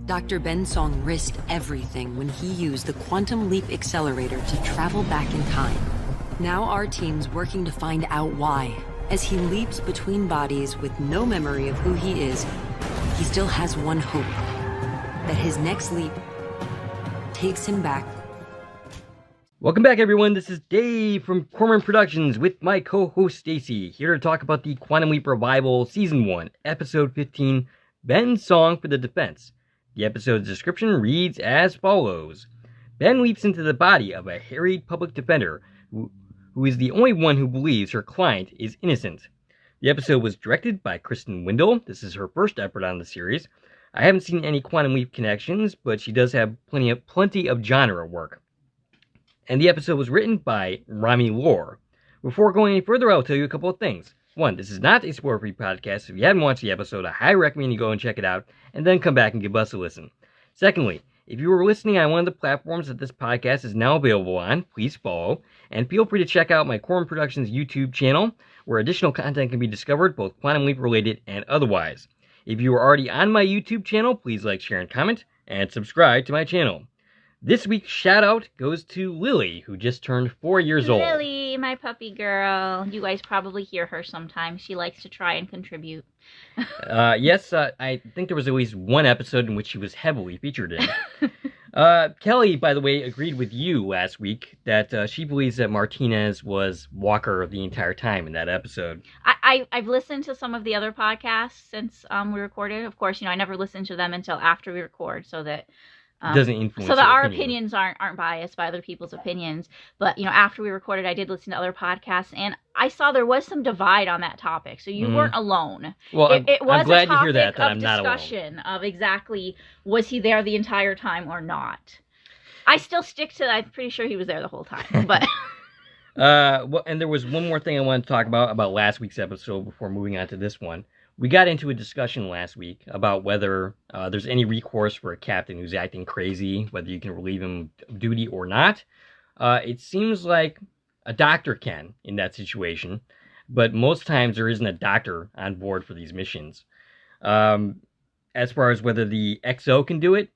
Dr. Bensong risked everything when he used the quantum leap accelerator to travel back in time. Now our team's working to find out why. As he leaps between bodies with no memory of who he is, he still has one hope. That his next leap takes him back. Welcome back, everyone. This is Dave from Corman Productions with my co-host Stacie, here to talk about the Quantum Leap Revival Season 1, Episode 15, Ben's Song for the Defense. The episode's description reads as follows. Ben leaps into the body of a harried public defender who is the only one who believes her client is innocent. The episode was directed by Kristen Windle. This is her first effort on the series. I haven't seen any Quantum Leap connections, but she does have plenty of genre work. And the episode was written by Rami Lore. Before going any further, I'll tell you a couple of things. One, this is not a spoiler-free podcast. If you haven't watched the episode, I highly recommend you go and check it out, and then come back and give us a listen. Secondly, if you were listening on one of the platforms that this podcast is now available on, please follow, and feel free to check out my Corman Productions YouTube channel, where additional content can be discovered, both Quantum Leap related and otherwise. If you are already on my YouTube channel, please like, share, and comment, and subscribe to my channel. This week's shout-out goes to Lily, who just turned 4 years old. Lily, my puppy girl. You guys probably hear her sometimes. She likes to try and contribute. Yes, I think there was at least one episode in which she was heavily featured in. Kelly, by the way, agreed with you last week that she believes that Martinez was Walker the entire time in that episode. I've listened to some of the other podcasts since we recorded. Of course, I never listen to them until after we record, so that doesn't influence so that our opinion. opinions aren't biased by other people's opinions. But after we recorded, I did listen to other podcasts, and I saw there was some divide on that topic. So you weren't alone. Well, it was I'm glad a to hear topic that of I'm not alone. discussion of exactly was he there the entire time or not. I still stick to that. I'm pretty sure he was there the whole time. But well, and there was one more thing I wanted to talk about last week's episode before moving on to this one. We got into a discussion last week about whether there's any recourse for a captain who's acting crazy, whether you can relieve him of duty or not. It seems like a doctor can in that situation, but most times there isn't a doctor on board for these missions. As far as whether the XO can do it,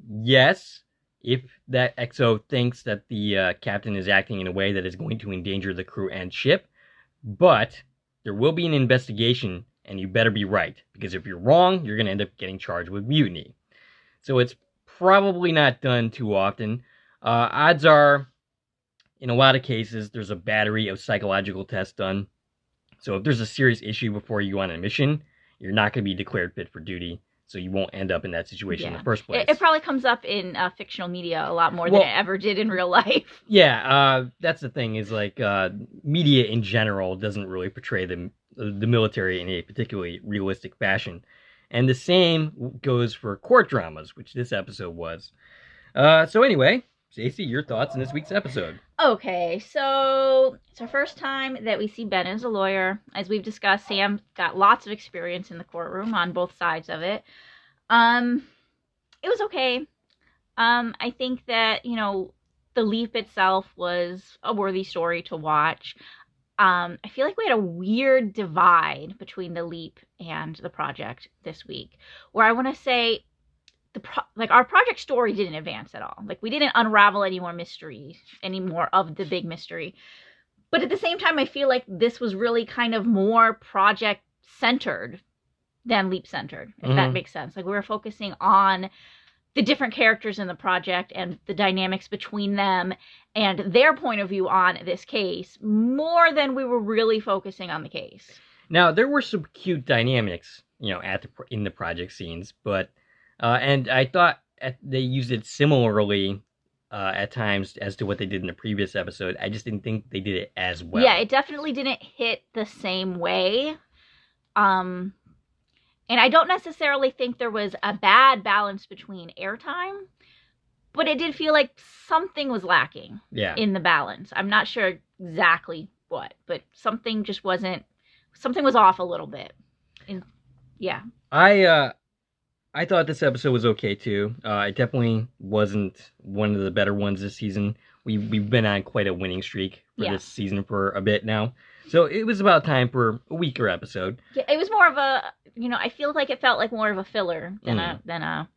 yes, if that XO thinks that the captain is acting in a way that is going to endanger the crew and ship, but there will be an investigation. And you better be right, because if you're wrong, you're going to end up getting charged with mutiny. So it's probably not done too often. Odds are, in a lot of cases, there's a battery of psychological tests done. So if there's a serious issue before you go on a mission, you're not going to be declared fit for duty. So you won't end up in that situation in the first place. It probably comes up in fictional media a lot more than it ever did in real life. Yeah, that's the thing, is like media in general doesn't really portray the military in a particularly realistic fashion. And the same goes for court dramas, which this episode was. So anyway, Stacie, your thoughts on this week's episode? Okay, so it's our first time that we see Ben as a lawyer. As we've discussed, Sam got lots of experience in the courtroom on both sides of it. It was okay. I think that, the leap itself was a worthy story to watch. I feel like we had a weird divide between the leap and the project this week, where I want to say our project story didn't advance at all. Like, we didn't unravel any more mysteries, any more of the big mystery. But at the same time, I feel like this was really kind of more project centered than leap centered, if that makes sense. Like, we were focusing on the different characters in the project and the dynamics between them and their point of view on this case more than we were really focusing on the case. Now, there were some cute dynamics, in the project scenes, but and I thought they used it similarly at times as to what they did in the previous episode. I just didn't think they did it as well. Yeah, it definitely didn't hit the same way. And I don't necessarily think there was a bad balance between airtime, but it did feel like something was lacking in the balance. I'm not sure exactly what, but something was off a little bit. Yeah. I thought this episode was okay too. It definitely wasn't one of the better ones this season. We've been on quite a winning streak for this season for a bit now. So it was about time for a weaker episode. Yeah, it was more of a, I feel like it felt like more of a filler than a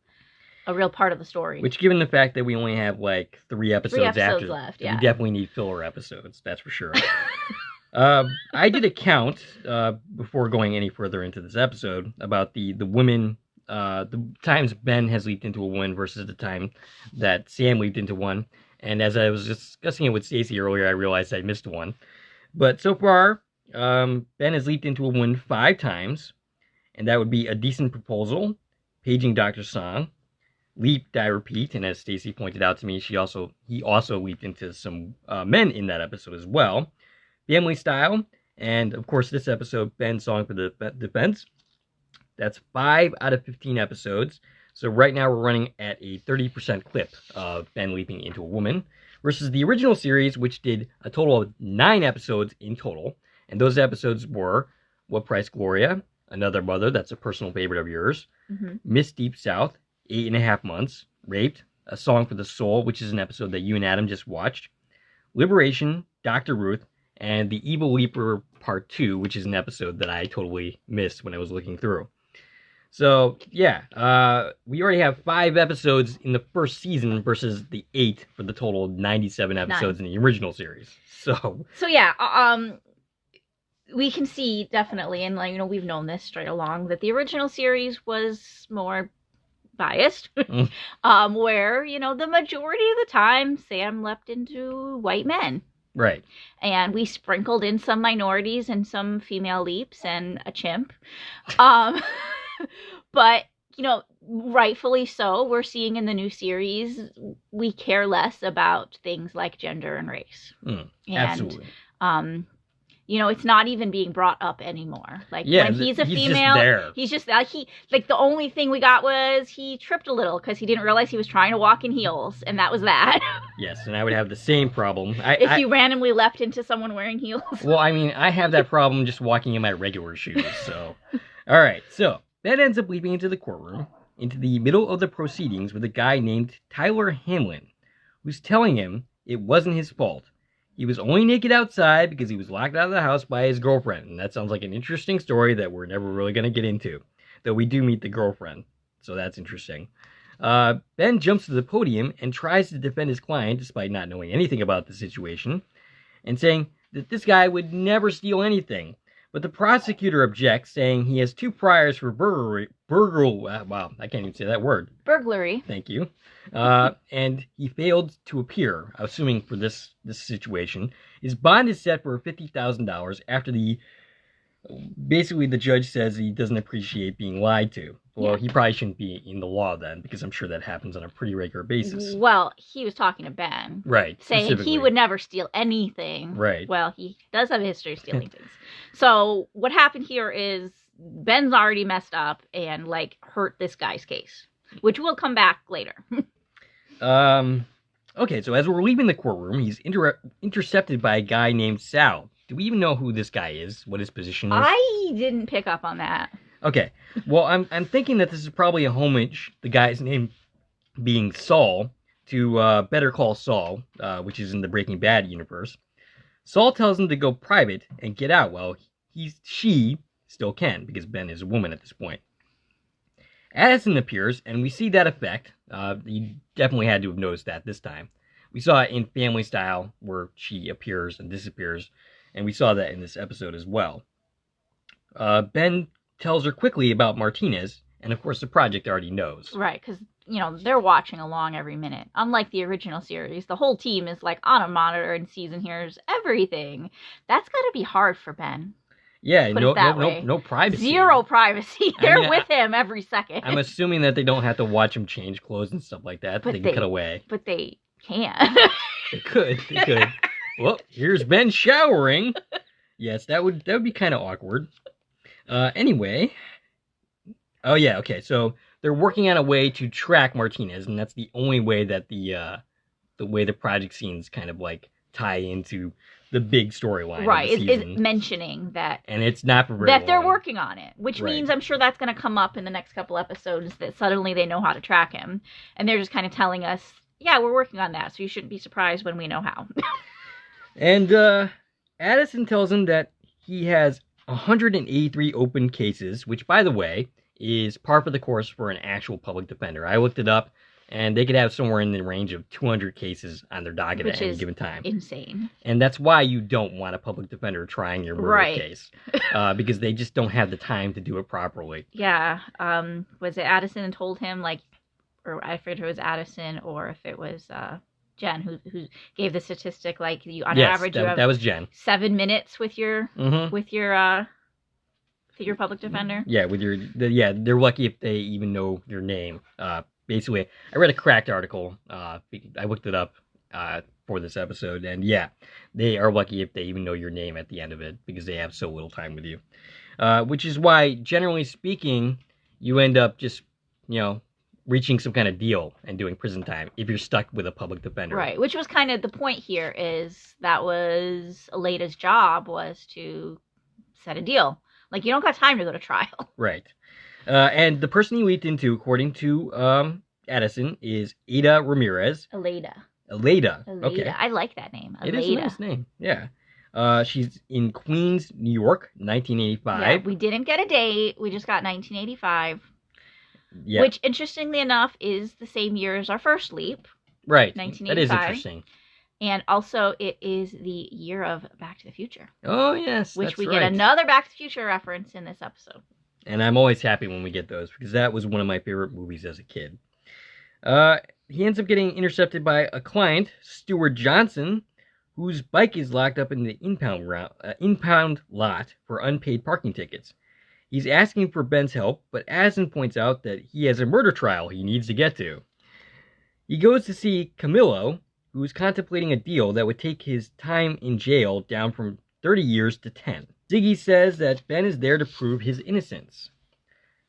a real part of the story. Which, given the fact that we only have like 3 episodes after, left, we definitely need filler episodes. That's for sure. I did a count before going any further into this episode about the women, the times Ben has leaped into a woman versus the time that Sam leaped into one. And as I was discussing it with Stacie earlier, I realized I missed one. But so far, Ben has leaped into a woman 5 times, and that would be A Decent Proposal, Paging Dr. Song, Leap, Die, Repeat, and as Stacie pointed out to me, he also leaped into some men in that episode as well. Family Style, and of course this episode, Ben's Song for the Defense. That's 5 out of 15 episodes. So right now we're running at a 30% clip of Ben leaping into a woman, versus the original series, which did a total of 9 episodes in total. And those episodes were What Price Gloria, Another Mother, that's a personal favorite of yours, Miss Deep South, 8.5 Months, Raped, A Song for the Soul, which is an episode that you and Adam just watched, Liberation, Dr. Ruth, and The Evil Leaper Part 2, which is an episode that I totally missed when I was looking through. So, yeah, we already have 5 episodes in the first season versus the 8 for the total of 97 episodes in the original series. So yeah, we can see definitely, and like, you know, we've known this straight along, that the original series was more biased, where, you know, the majority of the time Sam leapt into white men. Right. And we sprinkled in some minorities and some female leaps and a chimp. But, you know, rightfully so, we're seeing in the new series, we care less about things like gender and race. Absolutely. You know, it's not even being brought up anymore. Like, when he's a female, he's just like, the only thing we got was he tripped a little because he didn't realize he was trying to walk in heels, and that was that. Yes, and I would have the same problem. If you randomly leapt into someone wearing heels. Well, I mean, I have that problem just walking in my regular shoes, so. All right, so Ben ends up leaping into the courtroom, into the middle of the proceedings with a guy named Tyler Hamlin, who's telling him it wasn't his fault. He was only naked outside because he was locked out of the house by his girlfriend. And that sounds like an interesting story that we're never really going to get into. Though we do meet the girlfriend. So that's interesting. Ben jumps to the podium and tries to defend his client despite not knowing anything about the situation. And saying that this guy would never steal anything. But the prosecutor objects, saying he has 2 priors for burglary. Wow, I can't even say that word. Burglary. Thank you. And he failed to appear, assuming for this situation. His bond is set for $50,000 after basically the judge says he doesn't appreciate being lied to. Well, he probably shouldn't be in the law then, because I'm sure that happens on a pretty regular basis. Well, he was talking to Ben. Right. Saying he would never steal anything. Right. Well, he does have a history of stealing things. So what happened here is Ben's already messed up and, like, hurt this guy's case, which will come back later. Okay, so as we're leaving the courtroom, he's intercepted by a guy named Sal. Do we even know who this guy is? What his position is? I didn't pick up on that. Okay, well, I'm thinking that this is probably a homage, the guy's name being Saul, to Better Call Saul, which is in the Breaking Bad universe. Saul tells him to go private and get out. Well, she still can, because Ben is a woman at this point. Addison appears, and we see that effect. You definitely had to have noticed that this time. We saw it in Family Style, where she appears and disappears, and we saw that in this episode as well. Ben tells her quickly about Martinez, and of course the project already knows. Right, because, you know, they're watching along every minute. Unlike the original series, the whole team is, like, on a monitor and sees and hears everything. That's got to be hard for Ben. Yeah, no privacy. Zero privacy. They're with him every second. I'm assuming that they don't have to watch him change clothes and stuff like that. They can cut away. But they can. They could. Well, here's Ben showering. Yes, that would be kind of awkward. Anyway. Oh, yeah, okay. So they're working on a way to track Martinez, and that's the only way that the way the project scenes kind of, like, tie into the big storyline. Right, it's mentioning that. And it's not for very that long. They're working on it, which means I'm sure that's going to come up in the next couple episodes, that suddenly they know how to track him. And they're just kind of telling us, yeah, we're working on that, so you shouldn't be surprised when we know how. And Addison tells him that he has 183 open cases, which, by the way, is par for the course for an actual public defender. I looked it up, and they could have somewhere in the range of 200 cases on their docket at any given time. Insane. And that's why you don't want a public defender trying your murder case, because they just don't have the time to do it properly. Yeah. Was it Addison told him, like, or I forget if it was Addison or if it was Jen who gave the statistic, like, you on average you have that was Jen. 7 minutes with your public defender. Yeah, they're lucky if they even know your name. Basically, I read a Cracked article. I looked it up for this episode, and yeah, they are lucky if they even know your name at the end of it because they have so little time with you. Which is why, generally speaking, you end up just, reaching some kind of deal and doing prison time if you're stuck with a public defender. Right, which was kind of the point here, is that was Aleda's job, was to set a deal. Like, you don't got time to go to trial. Right. And the person he leaped into, according to Addison, is Ada Ramirez. Aleda. Okay. I like that name. Aleda. It is a nice name, yeah. She's in Queens, New York, 1985. Yeah, we didn't get a date. We just got 1985. Yeah. Which, interestingly enough, is the same year as our first leap. Right. 1985. That is interesting. And also, it is the year of Back to the Future. Oh, yes, which we get another Back to the Future reference in this episode. And I'm always happy when we get those, because that was one of my favorite movies as a kid. He ends up getting intercepted by a client, Stuart Johnson, whose bike is locked up in the impound lot for unpaid parking tickets. He's asking for Ben's help, but Addison points out that he has a murder trial he needs to get to. He goes to see Camillo, who is contemplating a deal that would take his time in jail down from 30 years to 10. Ziggy says that Ben is there to prove his innocence.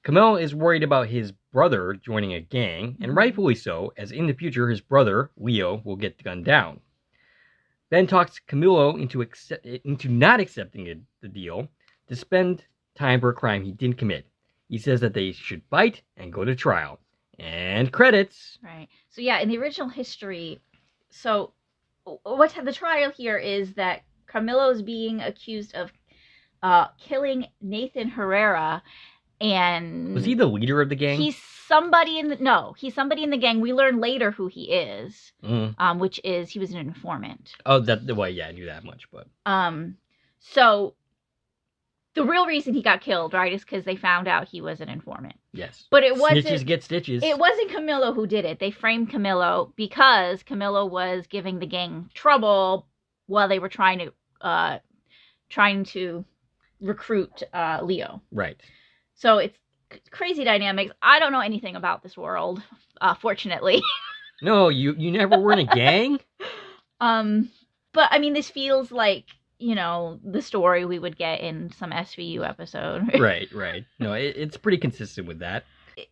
Camillo is worried about his brother joining a gang, and rightfully so, as in the future his brother, Leo, will get gunned down. Ben talks Camillo into not accepting the deal to spend time for a crime he didn't commit. He says that they should fight and go to trial. And credits. Right. So yeah, in the original history, so what's the trial here is that Camillo's being accused of killing Nathan Herrera, and was he the leader of the gang? He's somebody in the gang. We learn later who he is, which is he was an informant. Oh, I knew that much, but so the real reason he got killed, right, is because they found out he was an informant. Yes, but it wasn't. Snitches get stitches. It wasn't Camillo who did it. They framed Camillo because Camillo was giving the gang trouble while they were trying to recruit Leo. Right. So it's crazy dynamics. I don't know anything about this world, fortunately. No, you never were in a gang? But I mean, this feels like, the story we would get in some SVU episode. Right. No, it's pretty consistent with that.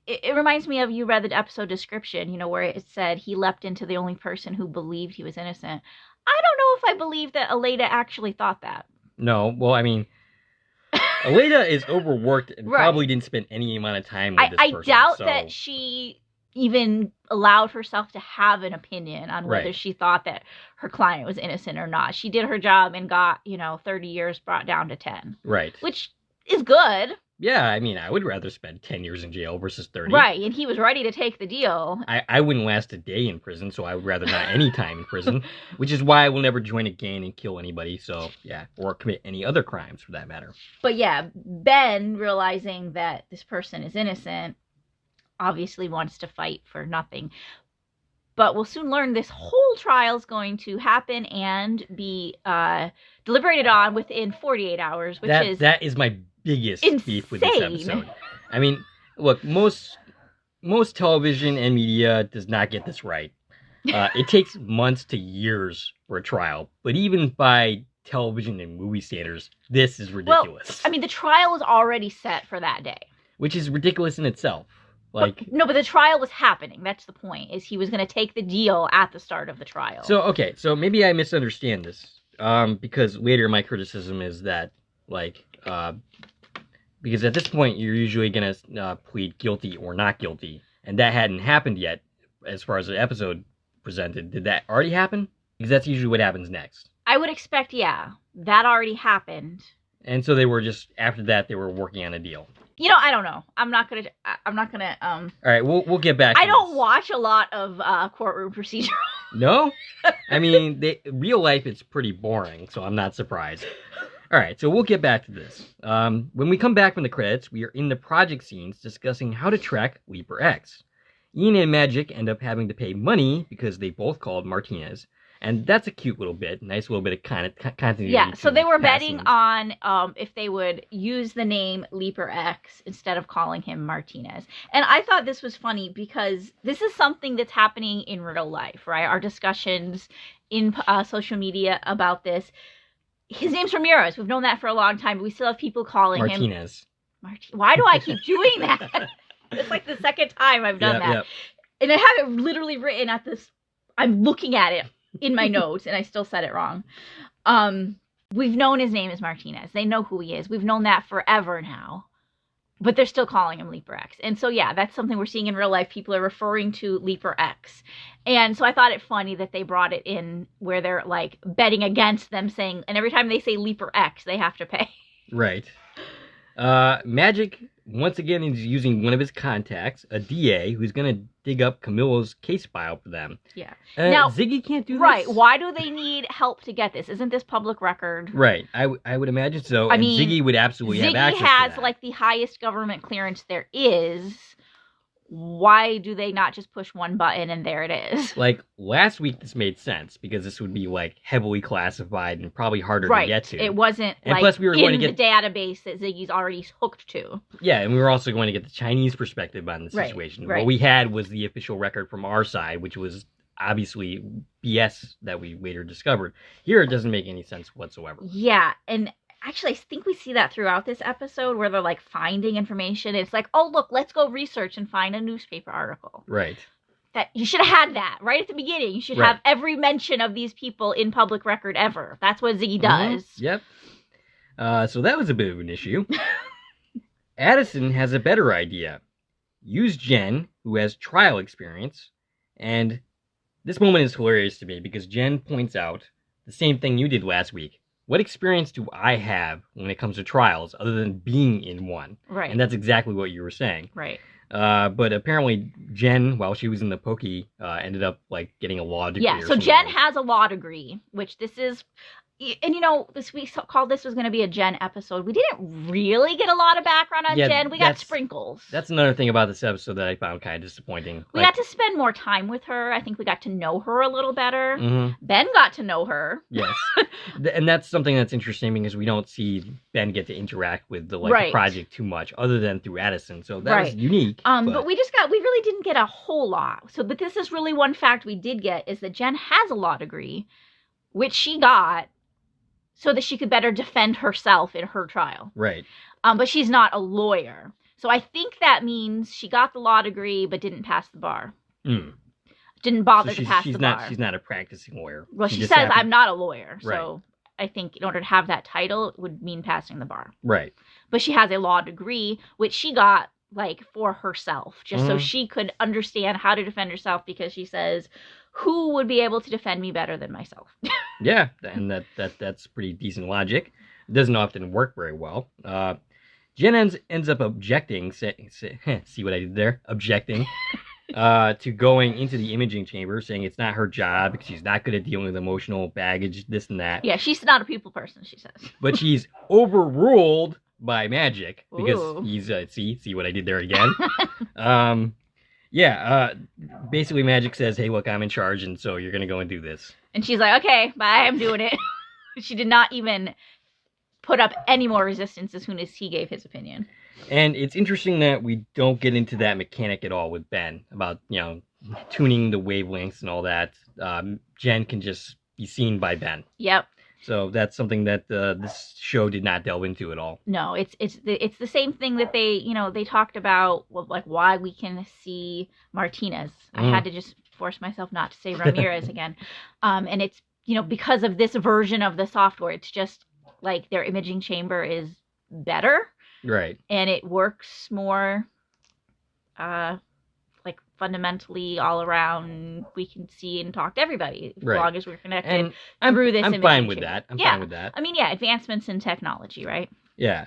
It reminds me of, you read the episode description, where it said he leapt into the only person who believed he was innocent. I don't know if I believe that Aleda actually thought that. No, well, I mean, Aleda is overworked and probably didn't spend any amount of time with this person. I doubt that she even allowed herself to have an opinion on whether she thought that her client was innocent or not. She did her job and got, 30 years brought down to 10. Right. Which is good. Yeah, I mean, I would rather spend 10 years in jail versus 30. Right, and he was ready to take the deal. I wouldn't last a day in prison, so I would rather not any time in prison, which is why I will never join a gang and kill anybody, so, yeah, or commit any other crimes, for that matter. But yeah, Ben, realizing that this person is innocent, obviously wants to fight for nothing. But we'll soon learn this whole trial is going to happen and be deliberated on within 48 hours, that is my biggest beef with this episode. I mean, look, most television and media does not get this right. It takes months to years for a trial, but even by television and movie standards, this is ridiculous. Well, I mean, the trial was already set for that day, which is ridiculous in itself. But the trial was happening. That's the point, is he was going to take the deal at the start of the trial. So maybe I misunderstand this, because later my criticism is that, because at this point you're usually going to plead guilty or not guilty, and that hadn't happened yet as far as the episode presented. Did that already happen? Because that's usually what happens next. I would expect, that already happened. And so they were just, after that, they were working on a deal. You know, I don't know. I'm not gonna. All right, we'll get back to I don't this. watch a lot of courtroom procedural. No? I mean, real life, it's pretty boring, so I'm not surprised. All right, so we'll get back to this. When we come back from the credits, we are in the project scenes discussing how to track Leaper X. Ian and Magic end up having to pay money because they both called Martinez. And that's a cute little bit, nice little bit of continuity. Yeah, so they were past betting scenes. on if they would use the name Leaper X instead of calling him Martinez. And I thought this was funny because this is something that's happening in real life, right? Our discussions in social media about this. His name's Ramirez. We've known that for a long time, but we still have people calling him Martinez. Why do I keep doing that? It's like the second time I've done that. Yep. And I have it literally written at this. I'm looking at it in my notes, and I still said it wrong. We've known his name is Martinez. They know who he is. We've known that forever now. But they're still calling him Leaper X. And so, yeah, that's something we're seeing in real life. People are referring to Leaper X. And so I thought it funny that they brought it in where they're, like, betting against them, saying, and every time they say Leaper X, they have to pay. Right. Magic, once again, is using one of his contacts, a DA, who's going to dig up Camilla's case file for them. Yeah. Now, Ziggy can't do this? Right. Why do they need help to get this? Isn't this public record? Right. I would imagine so. I mean, Ziggy would absolutely have access to Ziggy has, that. like, the highest government clearance there is. Why do they not just push one button and there it is? Like, last week this made sense, because this would be, like, heavily classified and probably harder to get to. It wasn't, and like, plus we were going to the database that Ziggy's already hooked to. Yeah, and we were also going to get the Chinese perspective on the situation. Right. What we had was the official record from our side, which was obviously BS that we later discovered. Here, it doesn't make any sense whatsoever. Yeah, and actually, I think we see that throughout this episode where they're, like, finding information. It's like, oh, look, let's go research and find a newspaper article. Right. That you should have had that right at the beginning. You should have every mention of these people in public record ever. That's what Ziggy does. Yep. So that was a bit of an issue. Addison has a better idea. Use Jen, who has trial experience, and this moment is hilarious to me because Jen points out the same thing you did last week. What experience do I have when it comes to trials other than being in one? Right. And that's exactly what you were saying. Right. But apparently Jen, while she was in the Pokey, ended up, like, getting a law degree. Yeah, so Jen has a law degree, which this is... And, you know, we called this was going to be a Jen episode. We didn't really get a lot of background on Jen. We got sprinkles. That's another thing about this episode that I found kind of disappointing. We got to spend more time with her. I think we got to know her a little better. Mm-hmm. Ben got to know her. Yes. And that's something that's interesting because we don't see Ben get to interact with the project too much other than through Addison. So that was unique. But we really didn't get a whole lot. So, but this is really one fact we did get is that Jen has a law degree, which she got so that she could better defend herself in her trial. Right. But she's not a lawyer. So I think that means she got the law degree but didn't pass the bar. Mm. Didn't bother to pass the bar. She's not a practicing lawyer. Well, she says, I'm not a lawyer. So I think in order to have that title, it would mean passing the bar. Right. But she has a law degree, which she got, like, for herself, just so she could understand how to defend herself, because she says, who would be able to defend me better than myself? Yeah, and that's pretty decent logic. It doesn't often work very well. Jen ends up objecting, see what I did there? Objecting to going into the imaging chamber, saying it's not her job because she's not good at dealing with emotional baggage, this and that. Yeah, she's not a people person, she says. But she's overruled by Magic because he's, see what I did there again? Basically Magic says, hey, look, I'm in charge, and so you're going to go and do this. And she's like, okay, bye, I'm doing it. She did not even put up any more resistance as soon as he gave his opinion. And it's interesting that we don't get into that mechanic at all with Ben about, you know, tuning the wavelengths and all that. Jen can just be seen by Ben. Yep. So that's something that this show did not delve into at all. No, it's the same thing that they talked about, like, why we can see Martinez. I had to just force myself not to say Ramirez again. And it's, because of this version of the software, it's just like their imaging chamber is better. Right. And it works more, like, fundamentally all around, we can see and talk to everybody as Right. long as we're connected And through this. I'm fine with imaging. that. I'm Yeah. fine with that. I mean, yeah, advancements in technology, right? Yeah.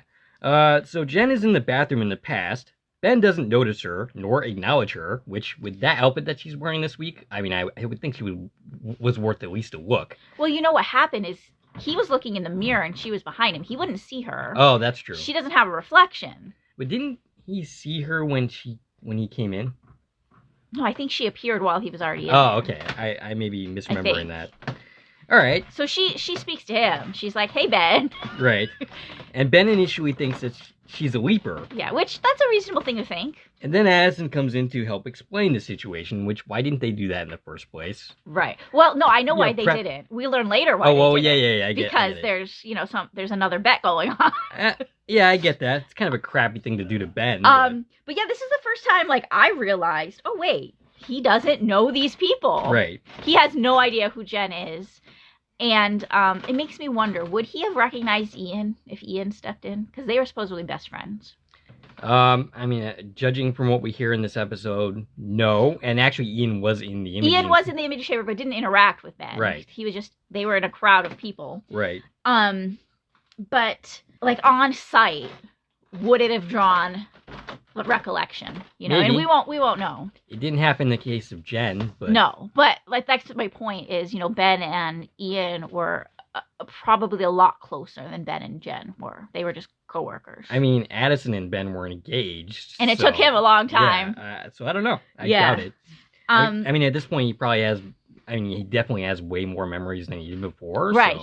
So Jen is in the bathroom in the past. Ben doesn't notice her nor acknowledge her, which with that outfit that she's wearing this week, I mean, I would think she was worth at least a look. Well, you know what happened is he was looking in the mirror and she was behind him. He wouldn't see her. Oh, that's true. She doesn't have a reflection. But didn't he see her when he came in? No, I think she appeared while he was already in. Oh, okay. I may be misremembering that. All right. So she speaks to him. She's like, "Hey, Ben." Right. And Ben initially thinks that she's a leaper. Yeah, which that's a reasonable thing to think. And then Addison comes in to help explain the situation, which why didn't they do that in the first place? Right. Well, no, I know why they prep- didn't. We learn later why. Oh, well, they didn't. yeah. I get Because it. there's another bet going on. Yeah, I get that. It's kind of a crappy thing to do to Ben. But yeah, this is the first time like I realized, oh wait, he doesn't know these people. Right. He has no idea who Jen is. And it makes me wonder, would he have recognized Ian if Ian stepped in? Because they were supposedly best friends. I mean, judging from what we hear in this episode, no. And actually, Ian was in the image. Ian was in the image chamber, but didn't interact with Ben. Right. He was they were in a crowd of people. Right. But like on site, would it have drawn recollection? You know, Maybe. and we won't know. It didn't happen in the case of Jen, but No, but like that's my point is, you know, Ben and Ian were probably a lot closer than Ben and Jen were. They were just coworkers. I mean, Addison and Ben were engaged, and it took him a long time. Yeah, so I don't know. I Yeah. doubt it. I mean, at this point, he probably has. I mean, he definitely has way more memories than he did before. Right. So.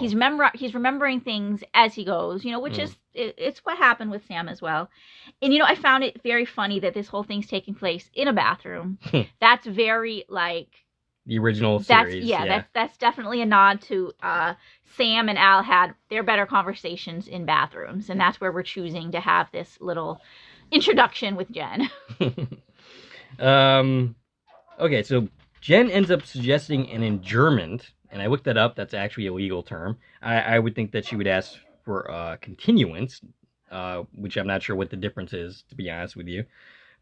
He's remembering things as he goes, you know, which is it's what happened with Sam as well. And you know, I found it very funny that this whole thing's taking place in a bathroom. That's very like The original series. That's definitely a nod to Sam and Al had their better conversations in bathrooms, and that's where we're choosing to have this little introduction with Jen. Okay, so Jen ends up suggesting an adjournment, and I looked that up. That's actually a legal term. I would think that she would ask for continuance, which I'm not sure what the difference is, to be honest with you.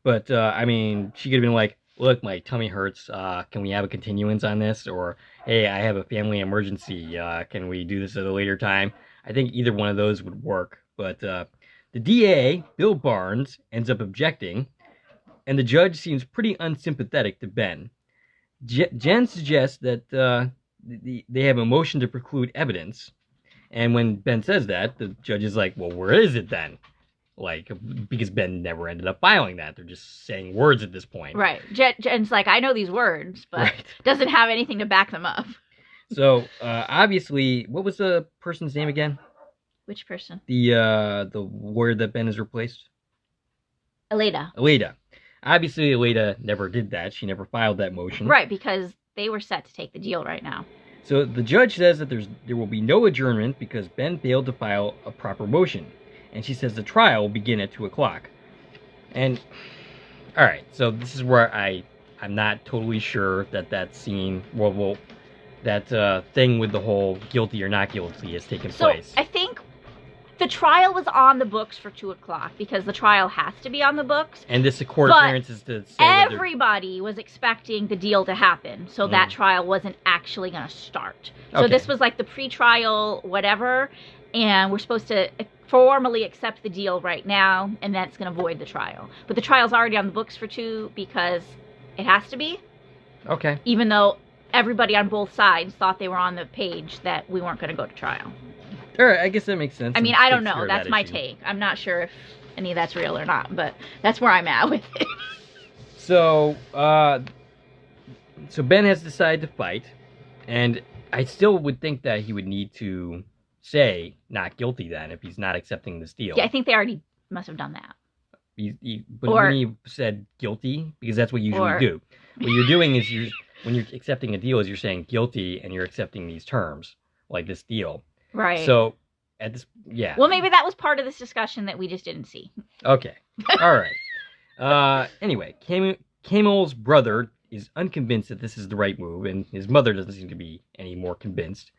But, I mean, she could have been like, look, my tummy hurts. Can we have a continuance on this? Or, hey, I have a family emergency. Can we do this at a later time? I think either one of those would work. But the DA, Bill Barnes, ends up objecting, and the judge seems pretty unsympathetic to Ben. Jen suggests that they have a motion to preclude evidence, and when Ben says that, the judge is like, well, where is it then? Like, because Ben never ended up filing that. They're just saying words at this point. Right. Jen's like, I know these words, but doesn't have anything to back them up. So, obviously, what was the person's name again? Which person? The word that Ben has replaced? Aleda. Obviously, Aleda never did that. She never filed that motion. Right, because they were set to take the deal right now. So the judge says that there will be no adjournment because Ben failed to file a proper motion. And she says the trial will begin at 2 o'clock. And, alright, so this is where I'm not totally sure that scene, that thing with the whole guilty or not guilty has taken place. So I think the trial was on the books for 2 o'clock because the trial has to be on the books. And this court appearance is to say everybody was expecting the deal to happen, so that trial wasn't actually going to start. So this was like the pre-trial whatever, and we're supposed to formally accept the deal right now, and that's going to void the trial. But the trial's already on the books for 2 because it has to be. Okay. Even though everybody on both sides thought they were on the page that we weren't going to go to trial. All right, I guess that makes sense. I mean, I don't know. That's my take. I'm not sure if any of that's real or not, but that's where I'm at with it. So, so Ben has decided to fight, and I still would think that he would need to say not guilty then if he's not accepting this deal. Yeah, I think they already must have done that. But when he said guilty, because that's what you usually do. What you're doing is when you're accepting a deal is you're saying guilty and you're accepting these terms, like this deal. Right. So, Well, maybe that was part of this discussion that we just didn't see. Okay. All right. Anyway, Camel's brother is unconvinced that this is the right move, and his mother doesn't seem to be any more convinced.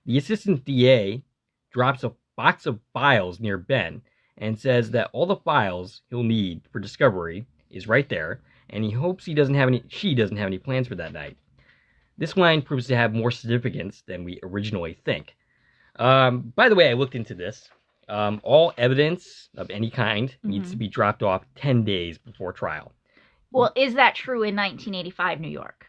The assistant DA drops a box of files near Ben and says that all the files he'll need for discovery is right there, and he hopes she doesn't have any plans for that night. This line proves to have more significance than we originally think. By the way, I looked into this. All evidence of any kind needs to be dropped off 10 days before trial. Well, is that true in 1985 New York?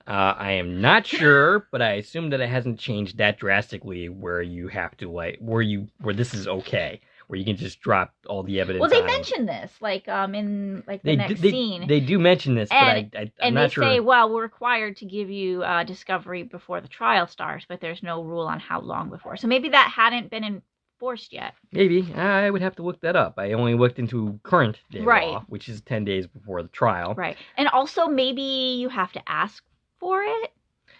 I am not sure, but I assume that it hasn't changed that drastically where you have to where this is okay, where you can just drop all the evidence. Well, they mention this in the next scene. They do mention this, but I'm not sure. And they say, well, we're required to give you discovery before the trial starts, but there's no rule on how long before. So maybe that hadn't been enforced yet. Maybe. I would have to look that up. I only looked into current day law, which is 10 days before the trial. Right. And also maybe you have to ask for it,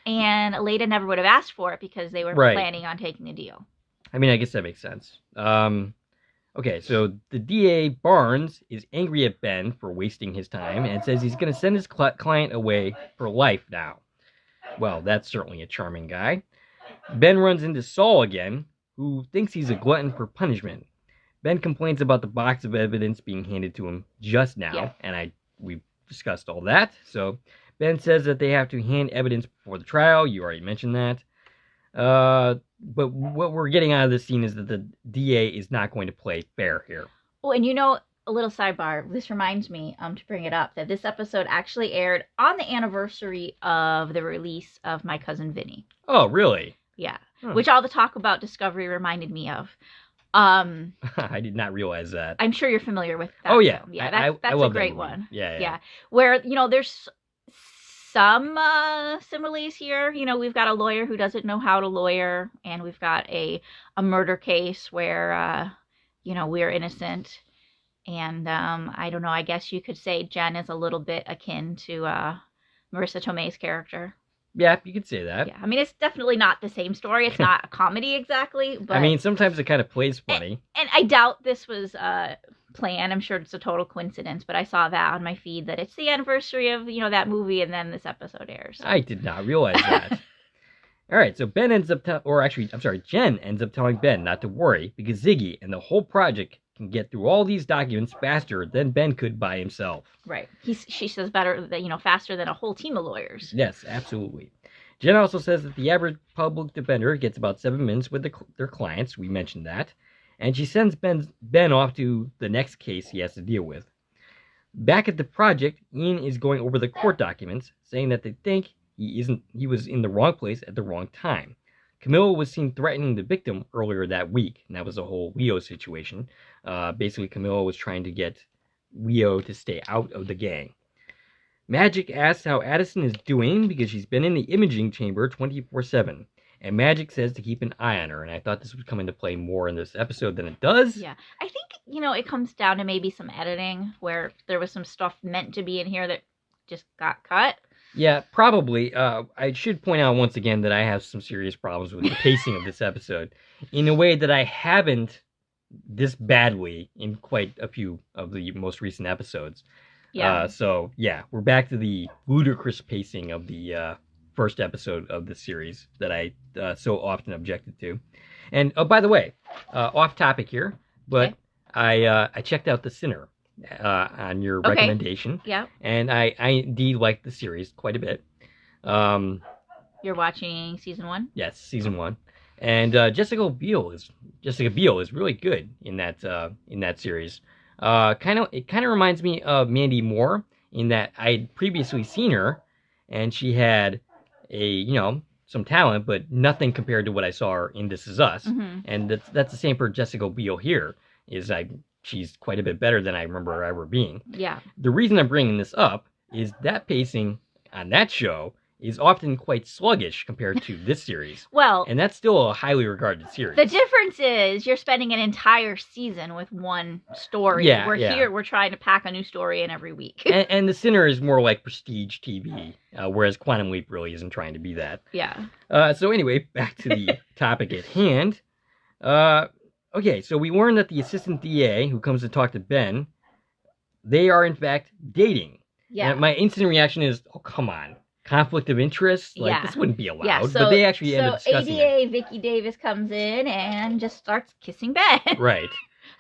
and Leda never would have asked for it because they were planning on taking the deal. I mean, I guess that makes sense. Okay, so the DA, Barnes, is angry at Ben for wasting his time and says he's going to send his client away for life now. Well, that's certainly a charming guy. Ben runs into Saul again, who thinks he's a glutton for punishment. Ben complains about the box of evidence being handed to him just now, and we discussed all that. So Ben says that they have to hand evidence before the trial. You already mentioned that. But what we're getting out of this scene is that the DA is not going to play fair here. Oh, and a little sidebar. This reminds me, to bring it up, that this episode actually aired on the anniversary of the release of My Cousin Vinny. Oh, really? Yeah. Huh. Which all the talk about Discovery reminded me of. I did not realize that. I'm sure you're familiar with that. Oh, yeah. Film. Yeah, that's a great one. Yeah. Where, there's some similes here. We've got a lawyer who doesn't know how to lawyer, and we've got a murder case where, we're innocent. And I don't know, I guess you could say Jen is a little bit akin to Marissa Tomei's character. Yeah, you could say that. Yeah, I mean, it's definitely not the same story. It's not a comedy exactly. But I mean, sometimes it kind of plays funny. And I doubt this was planned. I'm sure it's a total coincidence, but I saw that on my feed that it's the anniversary of, that movie, and then this episode airs. So. I did not realize that. All right, so Jen ends up telling Ben not to worry because Ziggy and the whole project can get through all these documents faster than Ben could by himself. Right. She says better, faster than a whole team of lawyers. Yes, absolutely. Jen also says that the average public defender gets about 7 minutes with their clients. We mentioned that. And she sends Ben off to the next case he has to deal with. Back at the project, Ian is going over the court documents, saying that they think he was in the wrong place at the wrong time. Camilla was seen threatening the victim earlier that week, and that was the whole Leo situation. Basically, Camilla was trying to get Leo to stay out of the gang. Magic asks how Addison is doing because she's been in the imaging chamber 24/7. And Magic says to keep an eye on her, and I thought this would come into play more in this episode than it does. Yeah, I think, it comes down to maybe some editing, where there was some stuff meant to be in here that just got cut. Yeah, probably. I should point out once again that I have some serious problems with the pacing of this episode, in a way that I haven't this badly in quite a few of the most recent episodes. Yeah. So, yeah, we're back to the ludicrous pacing of the first episode of the series that I so often objected to. And, oh, by the way, off topic here, but okay. I checked out The Sinner on your recommendation. Yeah. And I indeed like the series quite a bit. You're watching season 1? Yes, season 1. And Jessica Biel is really good in that series. It kind of reminds me of Mandy Moore in that I'd previously seen her, and she had some talent, but nothing compared to what I saw her in This Is Us. Mm-hmm. And that's the same for Jessica Biel here. She's quite a bit better than I remember her ever being. Yeah. The reason I'm bringing this up is that pacing on that show is often quite sluggish compared to this series. Well, and that's still a highly regarded series. The difference is you're spending an entire season with one story. Yeah, Here we're trying to pack a new story in every week. and The Sinner is more like prestige TV, whereas Quantum Leap really isn't trying to be that. Yeah. So anyway, back to the topic at hand. Okay, so we learned that the assistant DA who comes to talk to Ben, they are in fact dating. Yeah. And my instant reaction is, oh, come on. Conflict of interest? This wouldn't be allowed. Yeah, but they actually end up discussing ADA Vicky Davis comes in and just starts kissing Ben. Right.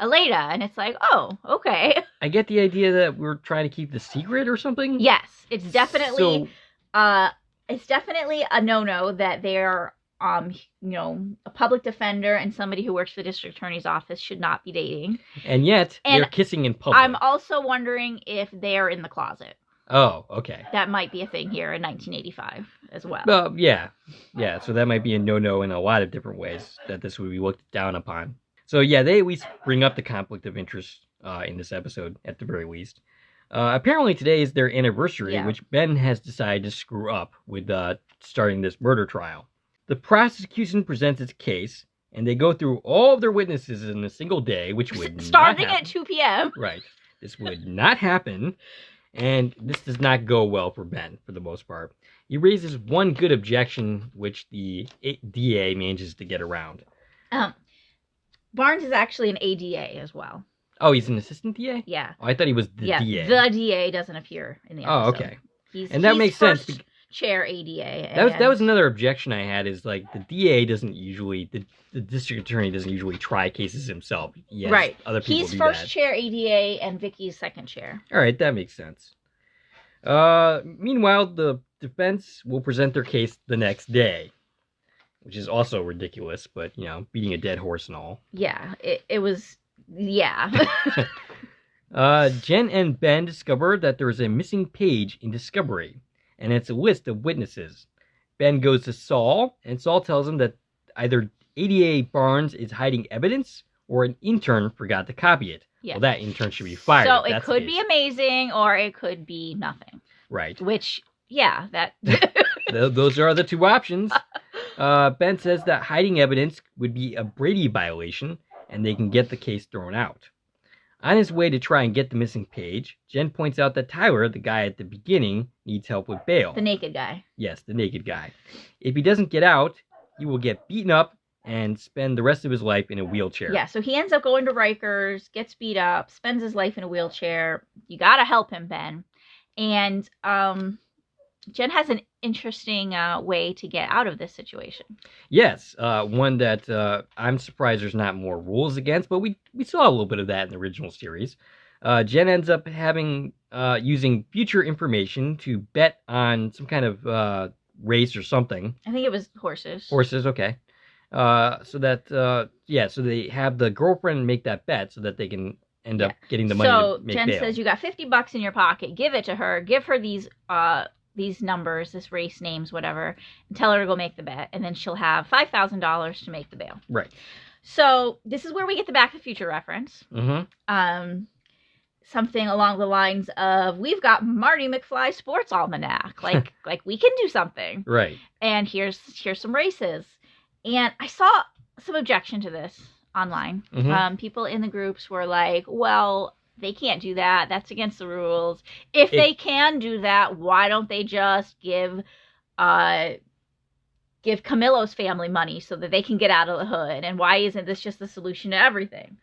Aleda, and it's like, oh, okay. I get the idea that we're trying to keep the secret or something. Yes, it's definitely So, a no-no that they're a public defender and somebody who works for the district attorney's office should not be dating. and yet And they're kissing in public. I'm also wondering if they're in the closet. Oh, okay. That might be a thing here in 1985 as well. Well, yeah. So that might be a no-no in a lot of different ways that this would be looked down upon. So yeah, they at least bring up the conflict of interest in this episode at the very least. Apparently today is their anniversary, which Ben has decided to screw up with starting this murder trial. The prosecution presents its case, and they go through all of their witnesses in a single day, which would starting not happen. at 2 p.m. Right. This would not happen, and this does not go well for Ben for the most part. He raises one good objection, which the DA manages to get around. Barnes is actually an ADA as well. Oh, he's an assistant DA? Yeah. Oh, I thought he was the DA. The DA doesn't appear in the episode. Oh, okay. That makes sense. Chair ADA. That was another objection I had, is like the DA doesn't usually, the district attorney doesn't usually try cases himself. Right. Other people He's do first that. chair ADA and Vicky's second chair. All right, that makes sense. Meanwhile, the defense will present their case the next day, which is also ridiculous, but, beating a dead horse and all. Yeah, it was, yeah. Jen and Ben discover that there is a missing page in Discovery, and it's a list of witnesses. Ben goes to Saul, and Saul tells him that either ADA Barnes is hiding evidence or an intern forgot to copy it. Yeah. Well, that intern should be fired. So it could be amazing, or it could be nothing. Right. Which, yeah, that... Those are the two options. Ben says that hiding evidence would be a Brady violation, and they can get the case thrown out. On his way to try and get the missing page, Jen points out that Tyler, the guy at the beginning, needs help with bail. The naked guy. Yes, the naked guy. If he doesn't get out, he will get beaten up and spend the rest of his life in a wheelchair. Yeah, so he ends up going to Rikers, gets beat up, spends his life in a wheelchair. You gotta help him, Ben. And Jen has an interesting way to get out of this situation. Yes, one that I'm surprised there's not more rules against, but we saw a little bit of that in the original series. Jen ends up using future information to bet on some kind of race or something. I think it was horses. Horses, okay. So they have the girlfriend make that bet so that they can end up getting the money to make Jen bail. says, you got $50 in your pocket, give it to her, give her these numbers, this race names, whatever, and tell her to go make the bet, and then she'll have $5,000 to make the bail. Right. So this is where we get the Back to the Future reference. Mm-hmm. Something along the lines of, we've got Marty McFly's sports almanac. Like we can do something. Right. And here's some races. And I saw some objection to this online. Mm-hmm. People in the groups were like, well, they can't do that. That's against the rules. If they can do that, why don't they just give Camillo's family money so that they can get out of the hood? And why isn't this just the solution to everything?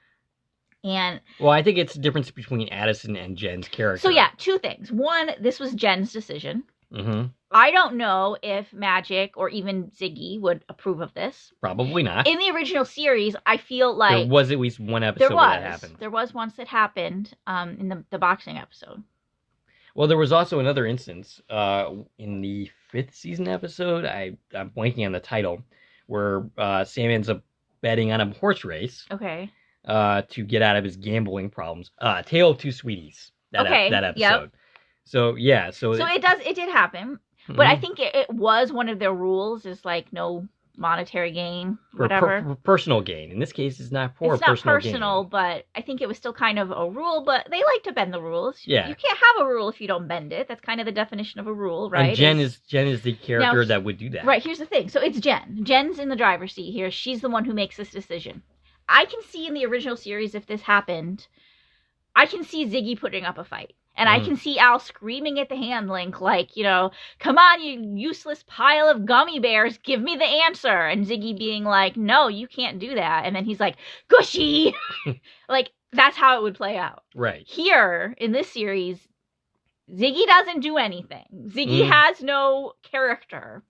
And well, I think it's the difference between Addison and Jen's character. So yeah, two things. One, this was Jen's decision. Mm-hmm. I don't know if Magic or even Ziggy would approve of this. Probably not. In the original series, I feel like there was at least one episode where that happened. There was once that happened in the boxing episode. Well, there was also another instance in the 5th season episode. I'm blanking on the title, where Sam ends up betting on a horse race. Okay. To get out of his gambling problems. Tale of Two Sweeties. That episode. Yep. So yeah, so it did happen, but I think it was one of their rules is like no monetary gain, whatever. For personal gain. In this case, it's not for personal gain. It's not personal, but I think it was still kind of a rule. But they like to bend the rules. Yeah, you can't have a rule if you don't bend it. That's kind of the definition of a rule, right? And Jen is the character that would do that. Right. Here's the thing. So it's Jen. Jen's in the driver's seat here. She's the one who makes this decision. I can see in the original series if this happened, I can see Ziggy putting up a fight. And I can see Al screaming at the hand link like, come on, you useless pile of gummy bears, give me the answer. And Ziggy being like, no, you can't do that. And then he's like, gushy. Like, that's how it would play out. Right. Here, in this series, Ziggy doesn't do anything. Ziggy has no character.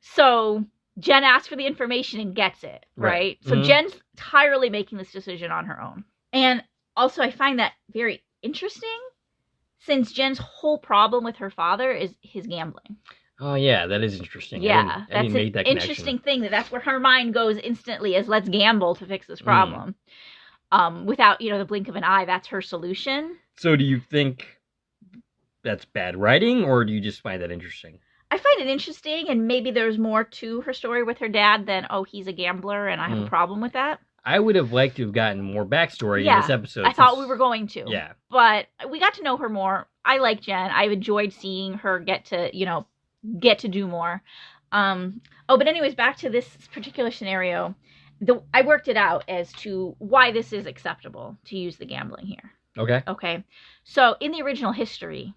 So Jen asks for the information and gets it, right? So Jen's entirely making this decision on her own. And also, I find that very interesting, since Jen's whole problem with her father is his gambling. Oh, yeah, that is interesting. Yeah, I didn't make that an connection. interesting thing, that's where her mind goes instantly, is let's gamble to fix this problem. Without, the blink of an eye, that's her solution. So do you think that's bad writing, or do you just find that interesting? I find it interesting, and maybe there's more to her story with her dad than, oh, he's a gambler and I have a problem with that. I would have liked to have gotten more backstory in this episode. I thought we were going to. Yeah. But we got to know her more. I like Jen. I've enjoyed seeing her get to do more. But anyways, back to this particular scenario. I worked it out as to why this is acceptable to use the gambling here. Okay. So in the original history,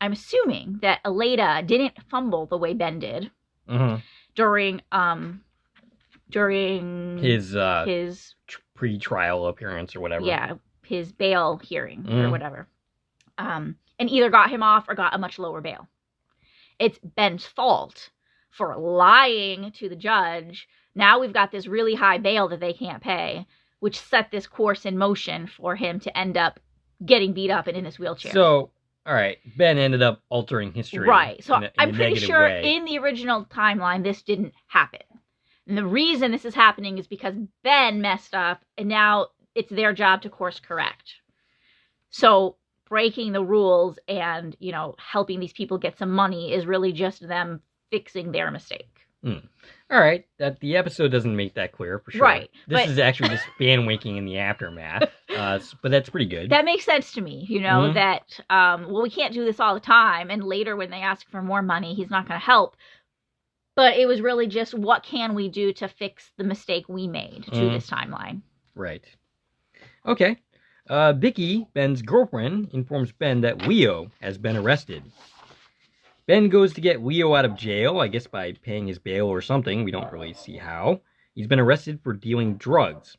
I'm assuming that Aleda didn't fumble the way Ben did during his pre-trial appearance or whatever. Yeah, his bail hearing or whatever. And either got him off or got a much lower bail. It's Ben's fault for lying to the judge. Now we've got this really high bail that they can't pay, which set this course in motion for him to end up getting beat up and in his wheelchair. So, all right, Ben ended up altering history. Right. So I'm a pretty sure way. in the original timeline, this didn't happen. And the reason this is happening is because Ben messed up, and now it's their job to course correct. So breaking the rules and, helping these people get some money is really just them fixing their mistake. All right, that the episode doesn't make that clear for sure. Right. This is actually just fan winking in the aftermath, but that's pretty good. That makes sense to me, that, we can't do this all the time, and later when they ask for more money, he's not going to help. But it was really just, what can we do to fix the mistake we made to this timeline? Right. Okay. Vicky, Ben's girlfriend, informs Ben that Leo has been arrested. Ben goes to get Leo out of jail, I guess by paying his bail or something. We don't really see how. He's been arrested for dealing drugs.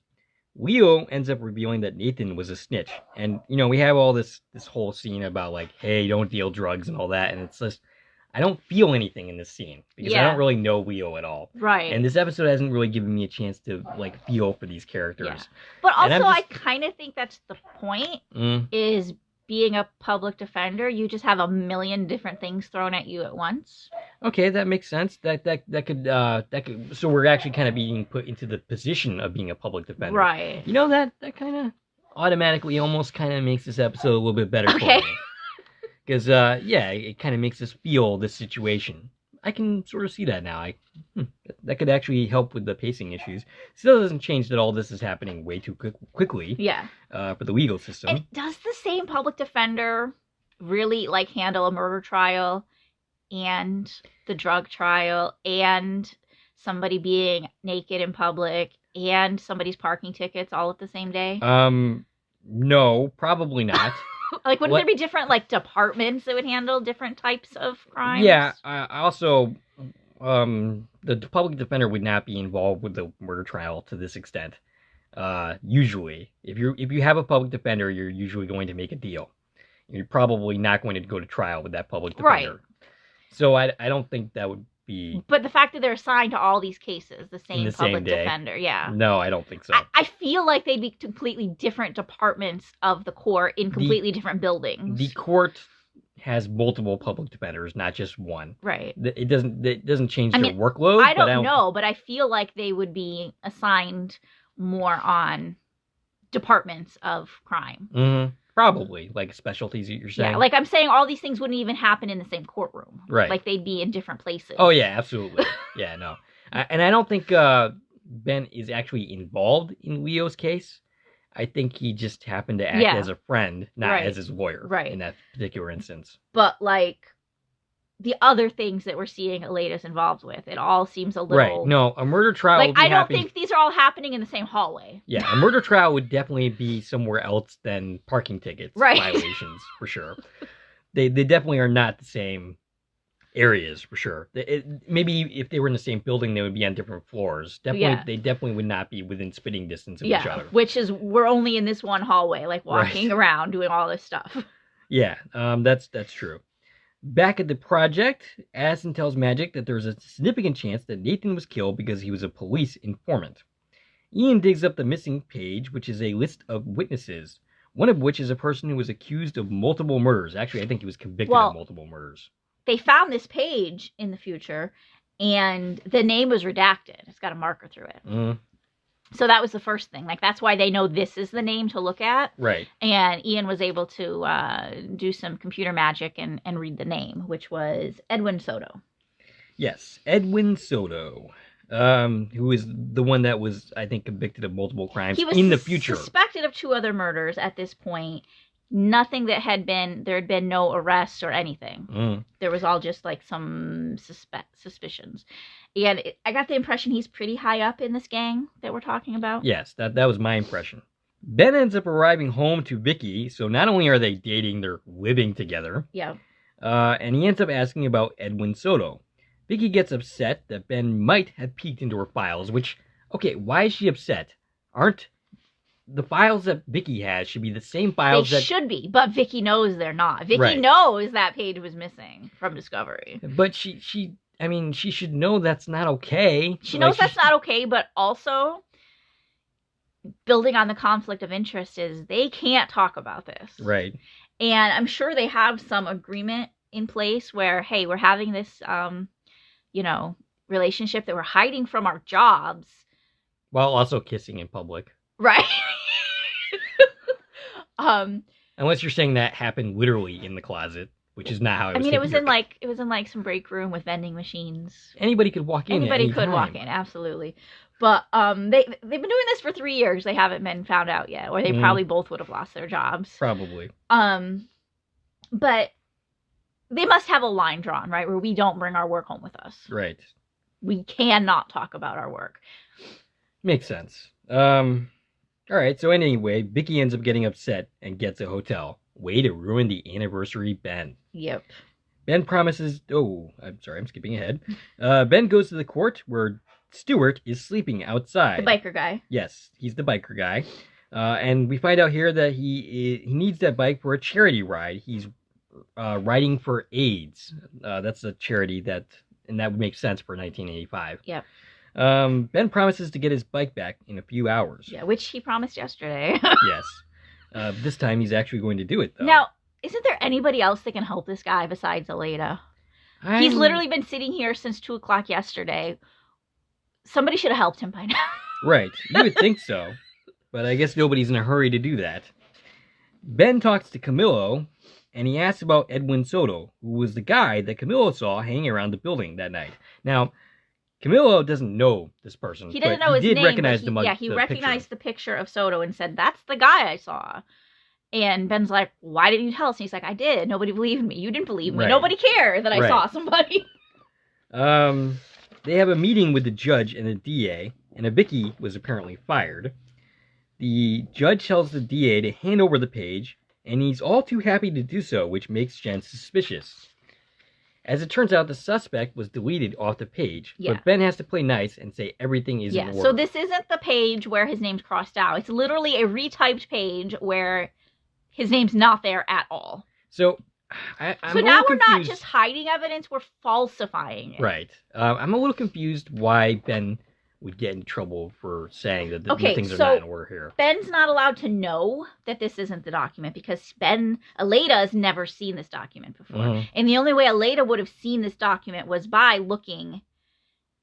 Leo ends up revealing that Nathan was a snitch. And, we have all this whole scene about, like, hey, don't deal drugs and all that. And it's just, I don't feel anything in this scene because I don't really know Leo at all. Right. And this episode hasn't really given me a chance to, like, feel for these characters. Yeah. But also, I kind of think that's the point, is being a public defender, you just have a million different things thrown at you at once. Okay, that makes sense. That could. So we're actually kind of being put into the position of being a public defender, right? That kind of automatically almost kind of makes this episode a little bit better for me. Because it kind of makes us feel this situation. I can sort of see that now. That could actually help with the pacing issues. Still doesn't change that all this is happening way too quickly. Yeah. For the legal system. And does the same public defender really handle a murder trial and the drug trial and somebody being naked in public and somebody's parking tickets all at the same day? No, probably not. Wouldn't there be different, departments that would handle different types of crimes? Yeah, also, the public defender would not be involved with the murder trial to this extent. Usually, if you have a public defender, you're usually going to make a deal. You're probably not going to go to trial with that public defender. Right. So I don't think that would be... But the fact that they're assigned to all these cases, the same public defender, yeah. No, I don't think so. I feel like they'd be completely different departments of the court in completely different buildings. The court has multiple public defenders, not just one. Right. It doesn't change their workload. I don't know, but I feel like they would be assigned more on departments of crime. Mm-hmm. Probably, specialties that you're saying. Yeah, I'm saying all these things wouldn't even happen in the same courtroom. Right. They'd be in different places. Oh, yeah, absolutely. Yeah, no. And I don't think Ben is actually involved in Leo's case. I think he just happened to act as a friend, not as his lawyer in that particular instance. But, the other things that we're seeing Aleda's involved with, it all seems a little... Right. No, a murder trial would be I don't think these are all happening in the same hallway. Yeah, a murder trial would definitely be somewhere else than parking tickets violations, for sure. They definitely are not the same areas, for sure. Maybe if they were in the same building, they would be on different floors. They definitely would not be within spitting distance of each other. Which is, we're only in this one hallway, walking around, doing all this stuff. Yeah, that's true. Back at the project, Addison tells Magic that there's a significant chance that Nathan was killed because he was a police informant. Ian digs up the missing page, which is a list of witnesses, one of which is a person who was accused of multiple murders. Actually, I think he was convicted of multiple murders. They found this page in the future, and the name was redacted. It's got a marker through it. Mm. So that was the first thing. Like, that's why they know this is the name to look at. Right. And Ian was able to do some computer magic and read the name, which was Edwin Soto. Yes, Edwin Soto, who is the one that was, I think, convicted of multiple crimes in the future. He was suspected of 2 other murders at this point. Nothing there had been no arrests or anything. Mm. There was all just like some suspicions. And I got the impression he's pretty high up in this gang that we're talking about. Yes, that was my impression. Ben ends up arriving home to Vicky, so not only are they dating, they're living together. Yeah. And he ends up asking about Edwin Soto. Vicky gets upset that Ben might have peeked into her files, which, okay, why is she upset? Aren't the files that Vicky has should be the same files They should be, but Vicky knows they're not. Vicky knows that page was missing from Discovery. But she should know that's not okay. She knows that's not okay, but also building on the conflict of interest is they can't talk about this. Right. And I'm sure they have some agreement in place where, hey, we're having this, relationship that we're hiding from our jobs. While also kissing in public. Right. Unless you're saying that happened literally in the closet, which is not how it was. it was in like some break room with vending machines. Anybody could walk in. Anybody could walk in, absolutely. But they've been doing this for 3 years. They haven't been found out yet, or they probably both would have lost their jobs. Probably. But they must have a line drawn, right, where we don't bring our work home with us. Right. We cannot talk about our work. Makes sense. All right, so anyway, Vicky ends up getting upset and gets a hotel. Way to ruin the anniversary, Ben. Yep. Ben promises... Oh, I'm sorry, I'm skipping ahead. Ben goes to the court where Stuart is sleeping outside. The biker guy. Yes, he's the biker guy. And we find out here that he needs that bike for a charity ride. He's riding for AIDS. That's a charity and that would make sense for 1985. Yep. Ben promises to get his bike back in a few hours. Yeah, which he promised yesterday. Yes. This time he's actually going to do it, though. Now, isn't there anybody else that can help this guy besides Aleda? He's literally been sitting here since 2 o'clock yesterday. Somebody should have helped him by now. Right. You would think so. But I guess nobody's in a hurry to do that. Ben talks to Camillo, and he asks about Edwin Soto, who was the guy that Camillo saw hanging around the building that night. Now, Camillo doesn't know this person. He doesn't know his name. Recognize he recognized the picture of Soto and said, "That's the guy I saw." And Ben's like, "Why didn't you tell us?" And he's like, "I did. Nobody believed me. You didn't believe me. Right. Nobody cared that I saw somebody." They have a meeting with the judge and the DA, and Vicky was apparently fired. The judge tells the DA to hand over the page, and he's all too happy to do so, which makes Jen suspicious. As it turns out, the suspect was deleted off the page, but Ben has to play nice and say everything is in order. So this isn't the page where his name's crossed out. It's literally a retyped page where his name's not there at all. So I'm now we're confused. Not just hiding evidence, we're falsifying it. Right. I'm a little confused why Ben would get in trouble for saying that things are not in order here. Ben's not allowed to know that this isn't the document because Aleda has never seen this document before. Mm-hmm. And the only way Aleda would have seen this document was by looking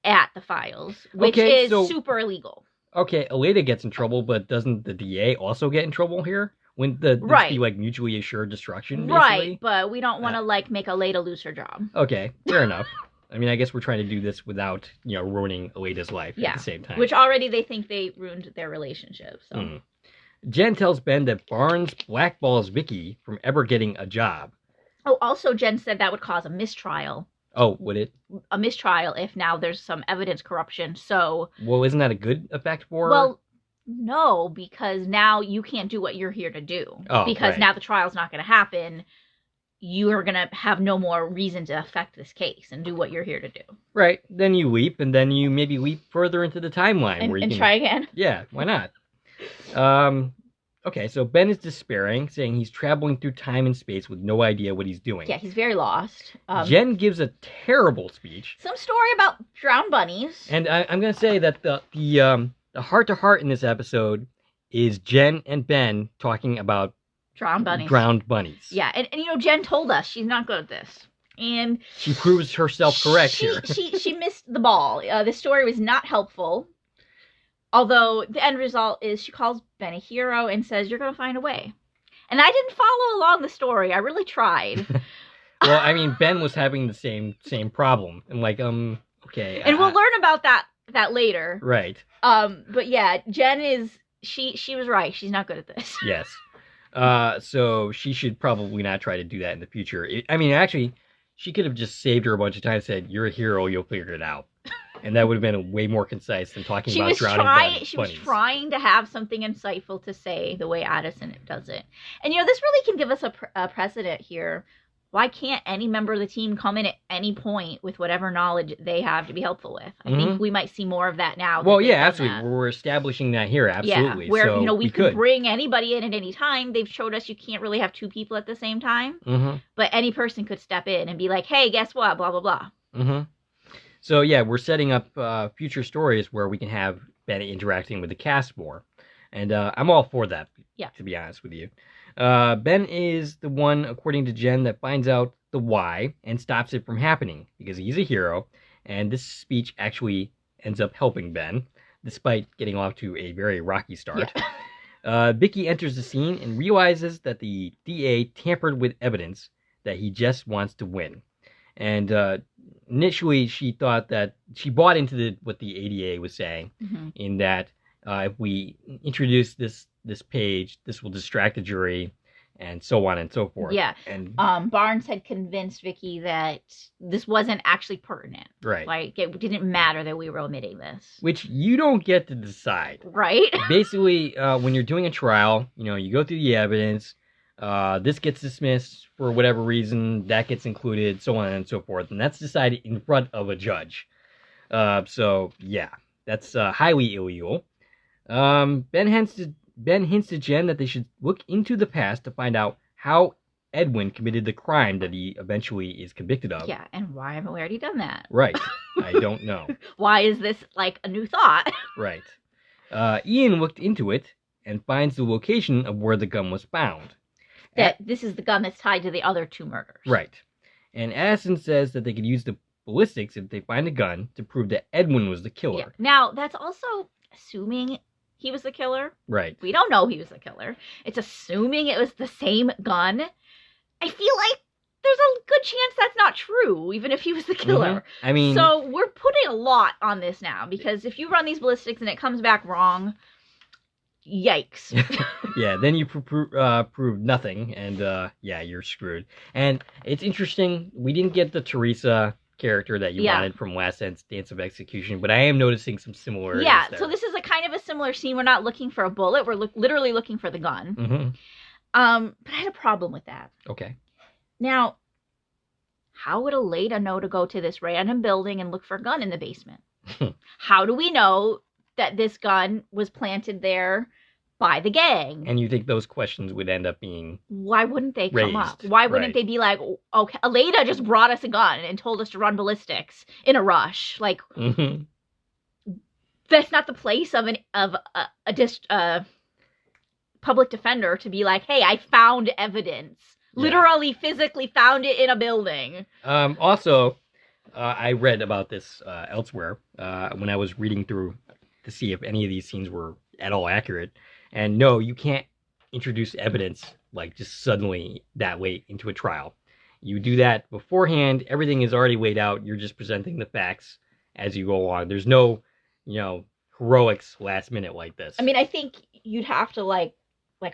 at the files, which is super illegal. Okay, Aleda gets in trouble, but doesn't the DA also get in trouble here? When this be like mutually assured destruction, basically? Right, but we don't want to make Aleda lose her job. Okay, fair enough. I mean, I guess we're trying to do this without, ruining Aleda's life at the same time. Which already they think they ruined their relationship. So. Jen tells Ben that Barnes blackballs Vicky from ever getting a job. Oh, also Jen said that would cause a mistrial. Oh, would it? A mistrial if now there's some evidence corruption, so... Well, isn't that a good effect for her? Well, no, because now you can't do what you're here to do. Oh, because now the trial's not going to happen. You are going to have no more reason to affect this case and do what you're here to do. Right. Then you leap, and then you maybe leap further into the timeline. And try again. Yeah, why not? Okay, so Ben is despairing, saying he's traveling through time and space with no idea what he's doing. Yeah, he's very lost. Jen gives a terrible speech. Some story about drowned bunnies. And I'm going to say that the heart-to-heart in this episode is Jen and Ben talking about Drowned bunnies. Drowned bunnies. Yeah, and Jen told us she's not good at this. And she proves herself correct here. She missed the ball. The story was not helpful. Although the end result is she calls Ben a hero and says, "You're going to find a way." And I didn't follow along the story. I really tried. Well, I mean, Ben was having the same problem. And like, okay. And we'll learn about that later. Right. But yeah, Jen is, she was right. She's not good at this. Yes. So she should probably not try to do that in the future. Actually, she could have just saved her a bunch of times and said, "You're a hero, you'll figure it out." And that would have been way more concise than talking about drowning bunnies. She was trying to have something insightful to say the way Addison does it. And, this really can give us a precedent here. Why can't any member of the team come in at any point with whatever knowledge they have to be helpful with? I think we might see more of that now. Well, yeah, absolutely. We're establishing that here, absolutely. Yeah, where, so we could bring anybody in at any time. They've showed us you can't really have two people at the same time. Mm-hmm. But any person could step in and be like, "Hey, guess what? Blah, blah, blah." Mm-hmm. So, yeah, we're setting up future stories where we can have Ben interacting with the cast more. And I'm all for that, to be honest with you. Ben is the one, according to Jen, that finds out the why and stops it from happening because he's a hero. And this speech actually ends up helping Ben, despite getting off to a very rocky start. Yeah. Vicky enters the scene and realizes that the DA tampered with evidence that he just wants to win. And initially, she thought that she bought into what the ADA was saying, in that if we introduce this page, this will distract the jury, and so on and so forth. Yeah. And Barnes had convinced Vicky that this wasn't actually pertinent. Right. Like, it didn't matter that we were omitting this. Which you don't get to decide. Right. Basically, when you're doing a trial, you go through the evidence. This gets dismissed for whatever reason, that gets included, so on and so forth, and that's decided in front of a judge. So yeah, that's highly illegal. Ben hints to Jen that they should look into the past to find out how Edwin committed the crime that he eventually is convicted of. Yeah, and why haven't we already done that? Right. I don't know. Why is this like a new thought? Right. Ian looked into it and finds the location of where the gun was found. That this is the gun that's tied to the other two murders. Right. And Addison says that they could use the ballistics if they find a gun to prove that Edwin was the killer. Yeah. Now, that's also assuming he was the killer. Right. We don't know he was the killer. It's assuming it was the same gun. I feel like there's a good chance that's not true, even if he was the killer. Mm-hmm. So we're putting a lot on this now, because if you run these ballistics and it comes back wrong, yikes. Yeah, then you prove nothing, and yeah, you're screwed. And it's interesting, we didn't get the Teresa character that you wanted from Last Dance of Execution, but I am noticing some similarities there. So this is a kind of a similar scene. We're not looking for a bullet, we're literally looking for the gun. Mm-hmm. But I had a problem with that. Okay. Now, how would Aleda know to go to this random building and look for a gun in the basement? How do we know that this gun was planted there by the gang? And you think those questions would end up being why wouldn't they come raised? up? Why wouldn't they be like, okay, Aleda just brought us a gun and told us to run ballistics in a rush? Like, that's not the place of a public defender to be like, hey, I found evidence. Yeah. Literally, physically found it in a building. Also, I read about this elsewhere when I was reading through to see if any of these scenes were at all accurate. And no, you can't introduce evidence like just suddenly that late into a trial. You do that beforehand. Everything is already laid out. You're just presenting the facts as you go along. There's no, heroics last minute like this. I mean, I think you'd have to like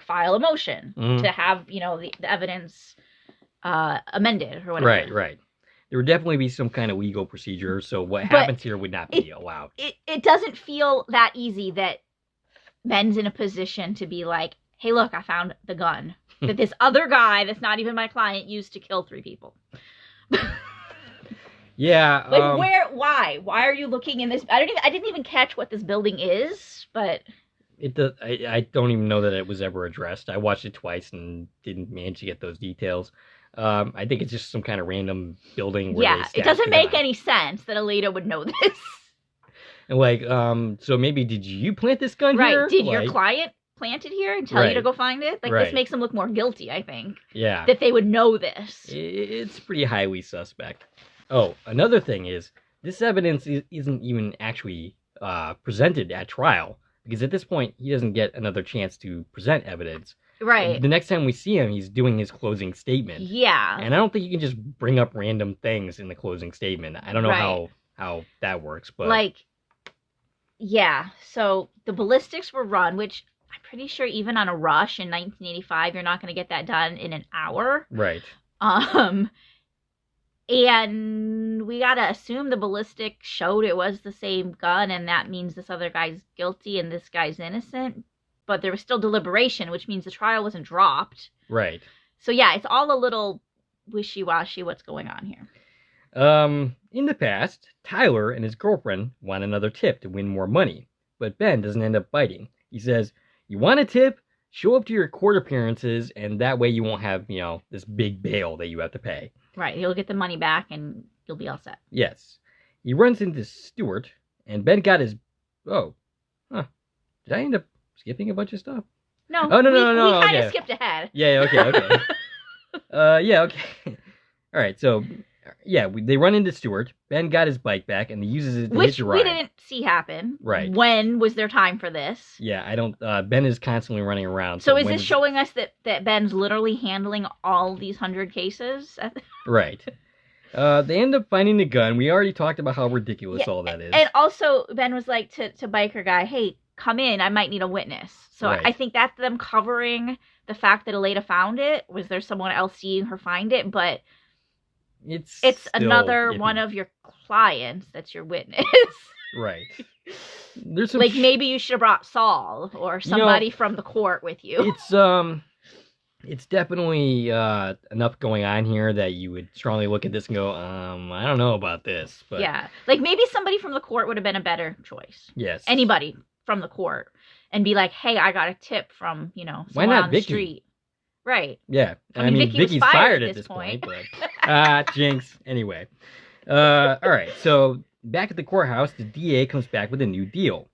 file a motion to have, the evidence amended or whatever. Right. There would definitely be some kind of legal procedure, so what happens here would not be allowed. It doesn't feel that easy that Ben's in a position to be like, hey, look, I found the gun that this other guy that's not even my client used to kill 3 people. Yeah. Like, why are you looking in this? I didn't even catch what this building is, but I don't even know that it was ever addressed. I watched it twice and didn't manage to get those details. I think it's just some kind of random building where it doesn't make any sense that Aleda would know this. And like, so maybe did you plant this gun here? Right. Did like, your client plant it here and tell you to go find it? Like, this makes them look more guilty, I think. Yeah. That they would know this. It's pretty highly suspect. Oh, another thing is, this evidence isn't even actually presented at trial, because at this point, he doesn't get another chance to present evidence. Right. The next time we see him, he's doing his closing statement. Yeah. And I don't think you can just bring up random things in the closing statement. I don't know how that works, but... Like, yeah, so the ballistics were run, which I'm pretty sure even on a rush in 1985, you're not going to get that done in an hour. Right. And we got to assume the ballistic showed it was the same gun, and that means this other guy's guilty and this guy's innocent. But there was still deliberation, which means the trial wasn't dropped. Right. So yeah, it's all a little wishy-washy what's going on here. In the past, Tyler and his girlfriend want another tip to win more money, but Ben doesn't end up biting. He says, "You want a tip? Show up to your court appearances, and that way you won't have, this big bail that you have to pay." Right, he'll get the money back, and you'll be all set. Yes. He runs into Stuart, and Ben got his... Oh. Huh. Did I end up skipping a bunch of stuff? No. Oh, no. We kind of okay. skipped ahead. Yeah, okay. Yeah, okay. All right, so... Yeah, they run into Stuart. Ben got his bike back, and he uses it to hitch a ride. Which we didn't see happen. Right. When was there time for this? Yeah, I don't... Ben is constantly running around. So is this showing us that Ben's literally handling all these 100 cases? Right. They end up finding the gun. We already talked about how ridiculous all that is. And also, Ben was like to biker guy, "Hey, come in. I might need a witness." So I think that's them covering the fact that Aleda found it. Was there someone else seeing her find it? But... It's another one of your clients that's your witness. Right. There's some like maybe you should have brought Saul or somebody from the court with you. It's definitely enough going on here that you would strongly look at this and go, I don't know about this. But yeah. Like maybe somebody from the court would have been a better choice. Yes. Anybody from the court and be like, "Hey, I got a tip from, someone why not on the Vicky? Street." Right. Yeah. I mean Vicky's fired at this point. But, jinx. Anyway. All right. So back at the courthouse, the DA comes back with a new deal.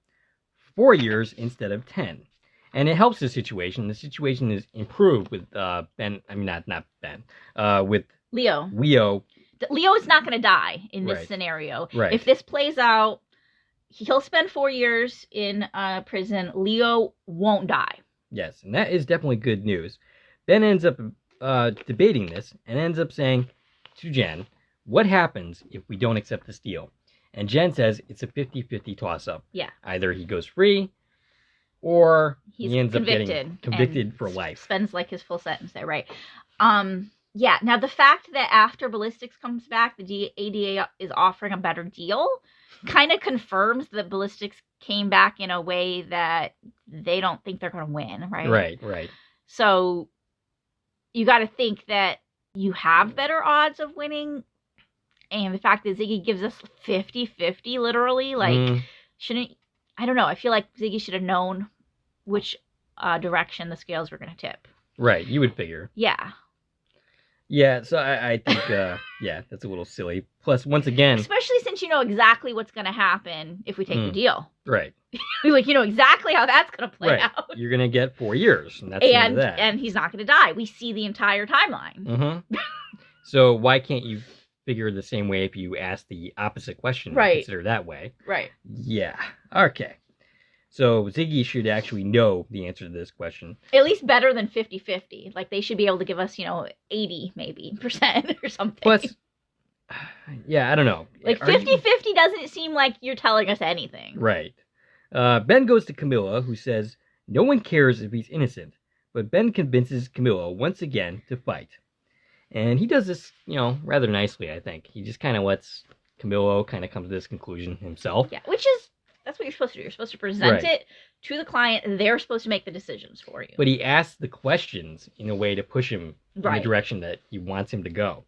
4 years instead of 10. And it helps the situation. The situation is improved with Ben. I mean, not Ben. With Leo. Leo is not going to die in this scenario. Right. If this plays out, he'll spend 4 years in prison. Leo won't die. Yes, and that is definitely good news. Ben ends up debating this and ends up saying to Jen, "What happens if we don't accept this deal?" And Jen says it's a 50-50 toss-up. Yeah. Either he goes free or he ends up getting convicted for life. Spends like his full sentence there, right? Yeah. Now, the fact that after ballistics comes back, the ADA is offering a better deal kind of confirms that ballistics came back in a way that they don't think they're going to win, right? Right. So you got to think that you have better odds of winning. And the fact that Ziggy gives us 50-50, literally, like, I don't know. I feel like Ziggy should have known which direction the scales were going to tip. Right. You would figure. Yeah. Yeah, so I think, that's a little silly. Plus, once again... Especially since you know exactly what's going to happen if we take the deal. Right. Like, you know exactly how that's going to play out. You're going to get 4 years, and that's the end of that. And he's not going to die. We see the entire timeline. Mm-hmm. So why can't you figure the same way if you ask the opposite question? Right. Consider that way. Right. Yeah. Okay. So Ziggy should actually know the answer to this question. At least better than 50-50. Like, they should be able to give us, 80 maybe % or something. Plus, I don't know. Like, 50-50 doesn't seem like you're telling us anything. Right. Ben goes to Camilla, who says no one cares if he's innocent. But Ben convinces Camilla once again to fight. And he does this, rather nicely, I think. He just kind of lets Camillo kind of come to this conclusion himself. Yeah, that's what you're supposed to do. You're supposed to present it to the client, and they're supposed to make the decisions for you. But he asks the questions in a way to push him in the direction that he wants him to go.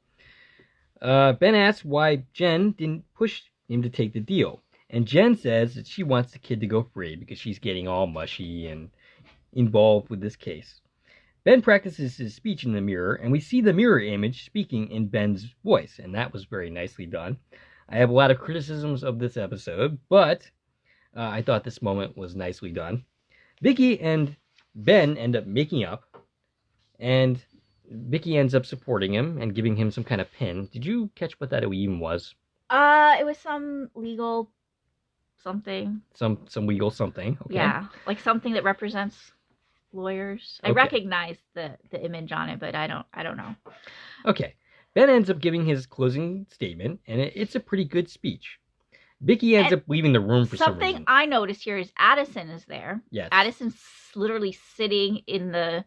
Ben asks why Jen didn't push him to take the deal. And Jen says that she wants the kid to go free because she's getting all mushy and involved with this case. Ben practices his speech in the mirror, and we see the mirror image speaking in Ben's voice, and that was very nicely done. I have a lot of criticisms of this episode, but I thought this moment was nicely done. Vicky and Ben end up making up, and Vicky ends up supporting him and giving him some kind of pin. Did you catch what that even was? It was some legal something. Some legal something. Okay. Yeah, like something that represents lawyers. I Okay. recognize the image on it, but I don't know. Okay. Ben ends up giving his closing statement, and it's a pretty good speech. Vicky ends up leaving the room for some Something reason. I noticed here is Addison is there. Yes. Addison's literally sitting in the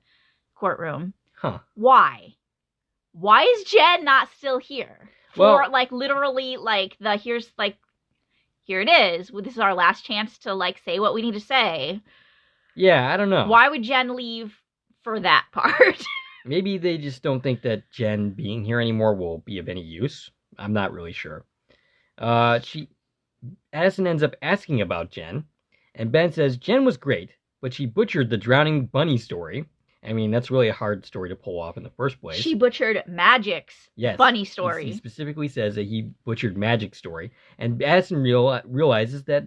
courtroom. Huh. Why? Why is Jen not still here? Well- For like literally like here it is. This is our last chance to like say what we need to say. Yeah, I don't know. Why would Jen leave for that part? Maybe they just don't think that Jen being here anymore will be of any use. I'm not really sure. Addison ends up asking about Jen, and Ben says Jen was great, but she butchered the drowning bunny story. I mean, that's really a hard story to pull off in the first place. She butchered Magic's Yes, bunny story. He specifically says that he butchered Magic's story, and Addison realizes that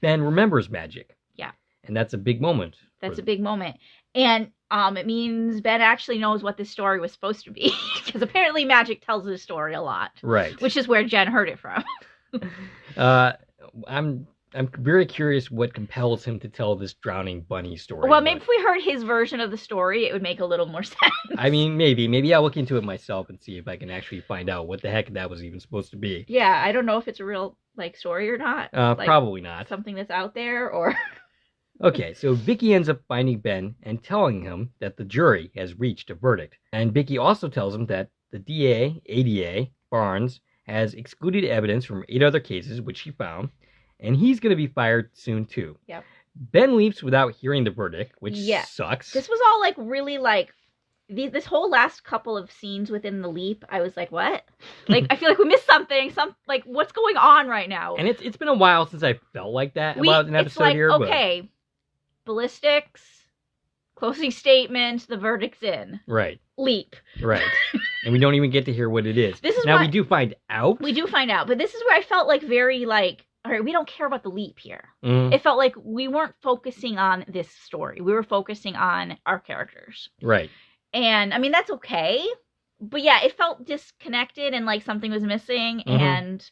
Ben remembers Magic. Yeah. And that's a big moment. That's a big moment. And it means Ben actually knows what this story was supposed to be. Because apparently Magic tells this story a lot. Right. Which is where Jen heard it from. I'm very curious what compels him to tell this drowning bunny story. Well, maybe if we heard his version of the story, it would make a little more sense. I mean, maybe I'll look into it myself and see if I can actually find out what the heck that was even supposed to be. Yeah, I don't know if it's a real like story or not. Like, Probably not. something that's out there or Okay, so Vicky ends up finding Ben and telling him that the jury has reached a verdict. And Vicky also tells him that the DA, ADA, Barnes, has excluded evidence from 8 other cases, which she found, and he's going to be fired soon too. Yep. Ben leaves without hearing the verdict, which sucks. This was all like really like this whole last couple of scenes within the leap. I was like, what? Like I feel like we missed something. Like what's going on right now? And it's been a while since I felt like that about an episode it's like, here. Okay, ballistics, closing statement, the verdict's in. Right. Leap. Right. And we don't even get to hear what it is. This is now why- we do find out. We do find out, but this is where I felt like very like, all right, we don't care about the leap here. Mhm. It felt like we weren't focusing on this story. We were focusing on our characters. Right. And I mean, that's okay. But yeah, it felt disconnected and like something was missing. Mhm. And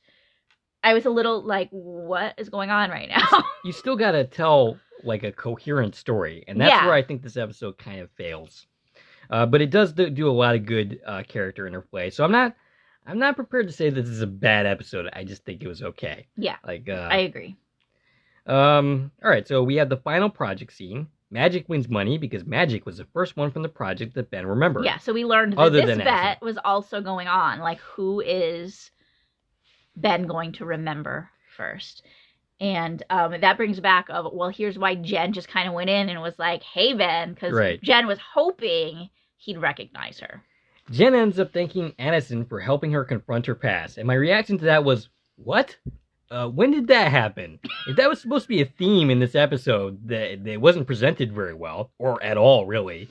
I was a little like, what is going on right now? You still got to tell like a coherent story, and that's Yeah. where I think this episode kind of fails. But it does do a lot of good character interplay. So I'm not prepared to say that this is a bad episode. I just think it was okay. Yeah, Like I agree. all right, so we have the final project scene. Magic wins money because Magic was the first one from the project that Ben remembered. Yeah, so we learned that Other this than bet was also going on. Like, who is Ben going to remember first? And that brings back of, well, here's why Jen just kind of went in and was like, hey, Ben, because Right. Jen was hoping he'd recognize her. Jen ends up thanking Addison for helping her confront her past, and my reaction to that was, what? When did that happen? If that was supposed to be a theme in this episode, that it wasn't presented very well, or at all, really.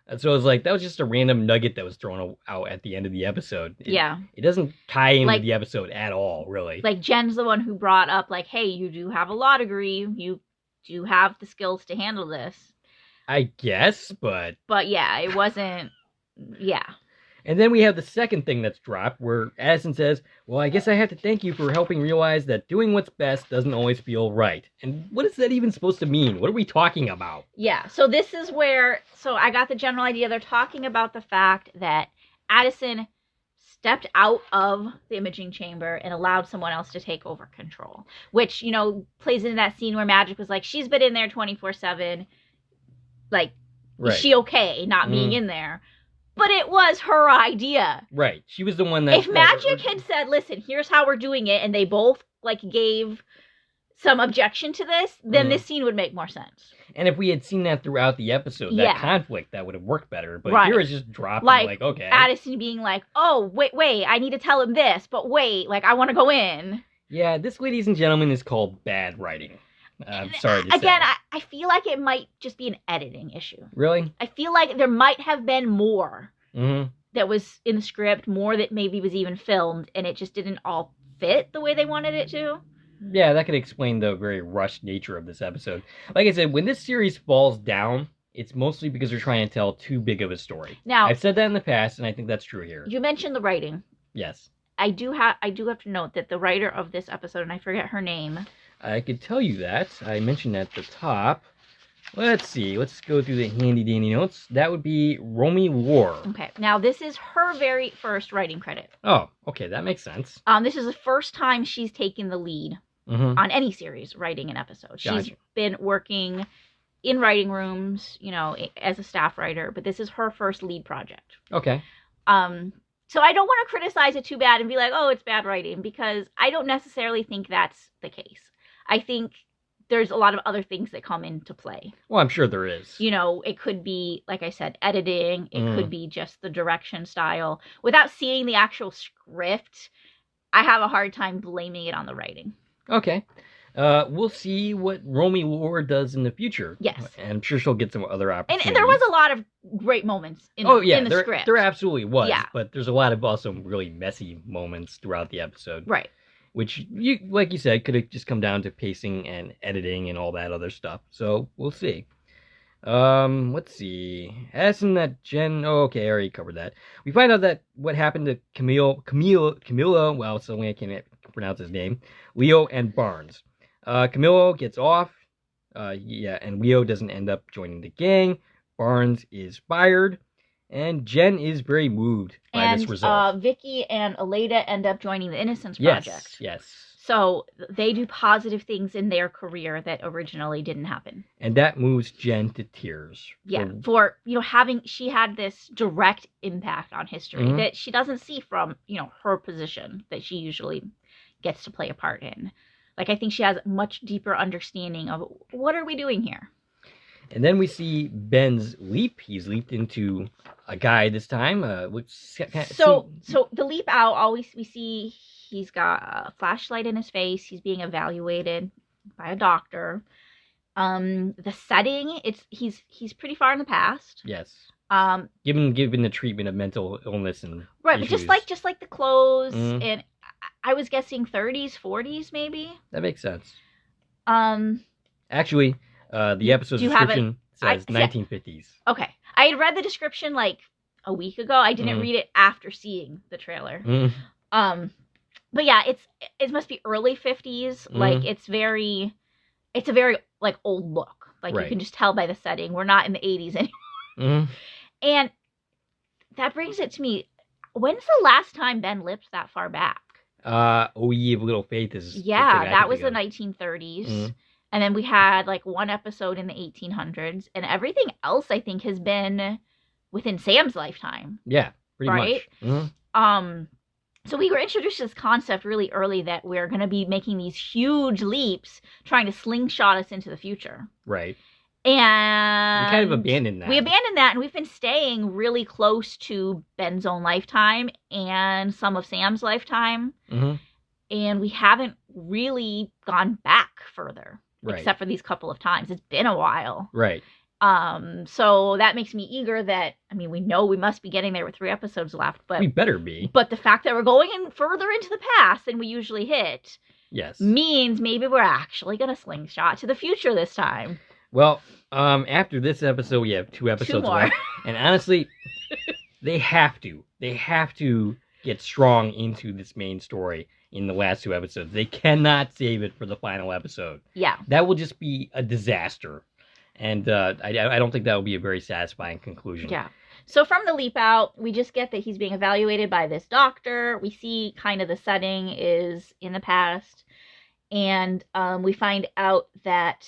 And so it was like, that was just a random nugget that was thrown out at the end of the episode. It doesn't tie into Like- the episode at all, really. Like, Jen's the one who brought up, like, hey, you do have a law degree. You do have the skills to handle this. I guess, but... But yeah, it wasn't, yeah. And then we have the second thing that's dropped, where Addison says, well, I guess I have to thank you for helping realize that doing what's best doesn't always feel right. And what is that even supposed to mean? What are we talking about? Yeah, so this is where, so I got the general idea. They're talking about the fact that Addison stepped out of the imaging chamber and allowed someone else to take over control, which, you know, plays into that scene where Magic was like, she's been in there 24/7. Like, is she okay not being in there? But it was her idea. Right. She was the one that... If Magic had said, listen, here's how we're doing it, and they both, like, gave some objection to this, then this scene would make more sense. And if we had seen that throughout the episode, that conflict, that would have worked better. But here it's just dropped, like, okay. Addison being like, oh, wait, I need to tell him this, but wait, like, I want to go in. Yeah, this, ladies and gentlemen, is called bad writing. I'm sorry to say. Again, I feel like it might just be an editing issue. Really? I feel like there might have been more Mm-hmm. that was in the script, more that maybe was even filmed, and it just didn't all fit the way they wanted it to. Yeah, that could explain the very rushed nature of this episode. Like I said, when this series falls down, it's mostly because they're trying to tell too big of a story. Now, I've said that in the past, and I think that's true here. You mentioned the writing. Yes. I do have to note that the writer of this episode, and I forget her name. I could tell you that. I mentioned at the top. Let's see. Let's go through the handy-dandy notes. That would be Romy Lohr. Okay. Now, this is her very first writing credit. Oh, okay. That makes sense. This is the first time she's taken the lead on any series writing an episode. She's been working in writing rooms, as a staff writer, but this is her first lead project. Okay. So I don't want to criticize it too bad and be like, oh, it's bad writing, because I don't necessarily think that's the case. I think there's a lot of other things that come into play. Well, I'm sure there is. It could be, like I said, editing. It could be just the direction style. Without seeing the actual script, I have a hard time blaming it on the writing. Okay. We'll see what Romy Lohr does in the future. Yes. And I'm sure she'll get some other opportunities. And there was a lot of great moments in the script. There absolutely was. Yeah. But there's a lot of also really messy moments throughout the episode. Right. Which, like you said, could have just come down to pacing and editing and all that other stuff. So, we'll see. Let's see. Asking that Jen... Oh, okay, I already covered that. We find out that what happened to Camilo, well, suddenly I can't pronounce his name, Leo and Barnes. Camilo gets off, and Leo doesn't end up joining the gang. Barnes is fired, and Jen is very moved by this result. Vicky and Aleda end up joining the Innocence Project. Yes. So they do positive things in their career that originally didn't happen. And that moves Jen to tears. Yeah, she had this direct impact on history that she doesn't see from, her position that she usually gets to play a part in. Like, I think she has a much deeper understanding of what are we doing here. And then we see Ben's leap. He's leaped into a guy this time. So the leap out, we see he's got a flashlight in his face. He's being evaluated by a doctor. The setting, he's pretty far in the past. Yes. Given the treatment of mental illness and right, issues. but just like the clothes, and I was guessing 30s, 40s, maybe. That makes sense. Actually, the episode description says 1950s. Okay, I had read the description like a week ago. I didn't read it after seeing the trailer. But yeah, it must be early 50s. Like it's a very like old look. Like you can just tell by the setting. We're not in the 80s anymore. And that brings it to me. When's the last time Ben lipped that far back? Oh Ye of Little Faith is... Yeah, that was the 1930s. And then we had like one episode in the 1800s. And everything else, I think, has been within Sam's lifetime. Yeah, pretty much. So we were introduced to this concept really early that we're going to be making these huge leaps trying to slingshot us into the future. Right. And we kind of abandoned that. We abandoned that, and we've been staying really close to Ben's own lifetime and some of Sam's lifetime. And we haven't really gone back further, except for these couple of times. It's been a while. Right. So that makes me eager that, we know we must be getting there with 3 episodes left, but we better be. But the fact that we're going further into the past than we usually hit, means maybe we're actually going to slingshot to the future this time. Well, after this episode, we have 2 episodes left, and honestly, they have to get strong into this main story in the last 2 episodes. They cannot save it for the final episode. Yeah. That will just be a disaster. And I don't think that will be a very satisfying conclusion. Yeah. So from the leap out, we just get that he's being evaluated by this doctor. We see kind of the setting is in the past. And we find out that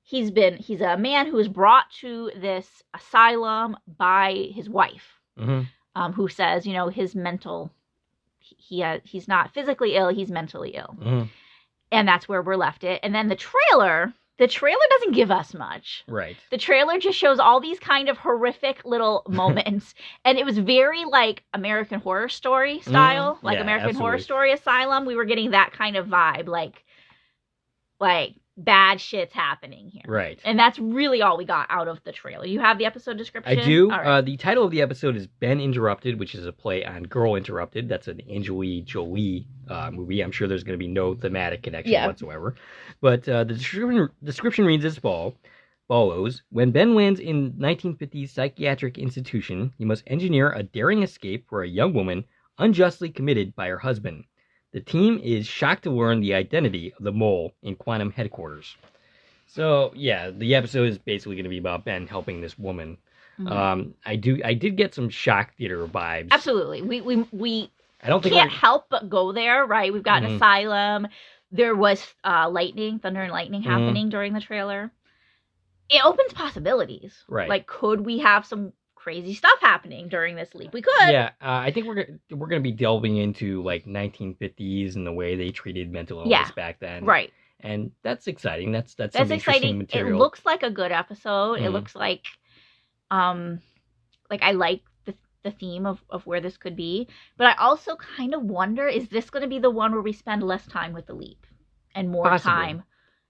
he's a man who was brought to this asylum by his wife, who says, his mental, he's not physically ill, he's mentally ill. And that's where we're left it. And then the trailer doesn't give us much. Right. The trailer just shows all these kind of horrific little moments. And it was very like American Horror Story style. Like American Horror Story Asylum. We were getting that kind of vibe. Like bad shit's happening here. Right. And that's really all we got out of the trailer. You have the episode description? I do. All right. The title of the episode is Ben Interrupted, which is a play on Girl Interrupted. That's an Angelina Jolie movie. I'm sure there's going to be no thematic connection whatsoever. But the description reads as follows. When Ben lands in 1950s psychiatric institution, he must engineer a daring escape for a young woman unjustly committed by her husband. The team is shocked to learn the identity of the mole in Quantum headquarters. So, yeah, the episode is basically going to be about Ben helping this woman. Mm-hmm. I did get some shock theater vibes. Absolutely. We I don't think can't help but go there, right? We've got an asylum. There was thunder and lightning happening during the trailer. It opens possibilities. Right. Like, could we have some crazy stuff happening during this leap? We could. Yeah, I think we're gonna be delving into like 1950s and the way they treated mental illness back then. Right. And that's exciting. That's some exciting interesting material. It looks like a good episode. It looks like I like the theme of where this could be. But I also kind of wonder, is this going to be the one where we spend less time with the leap and more time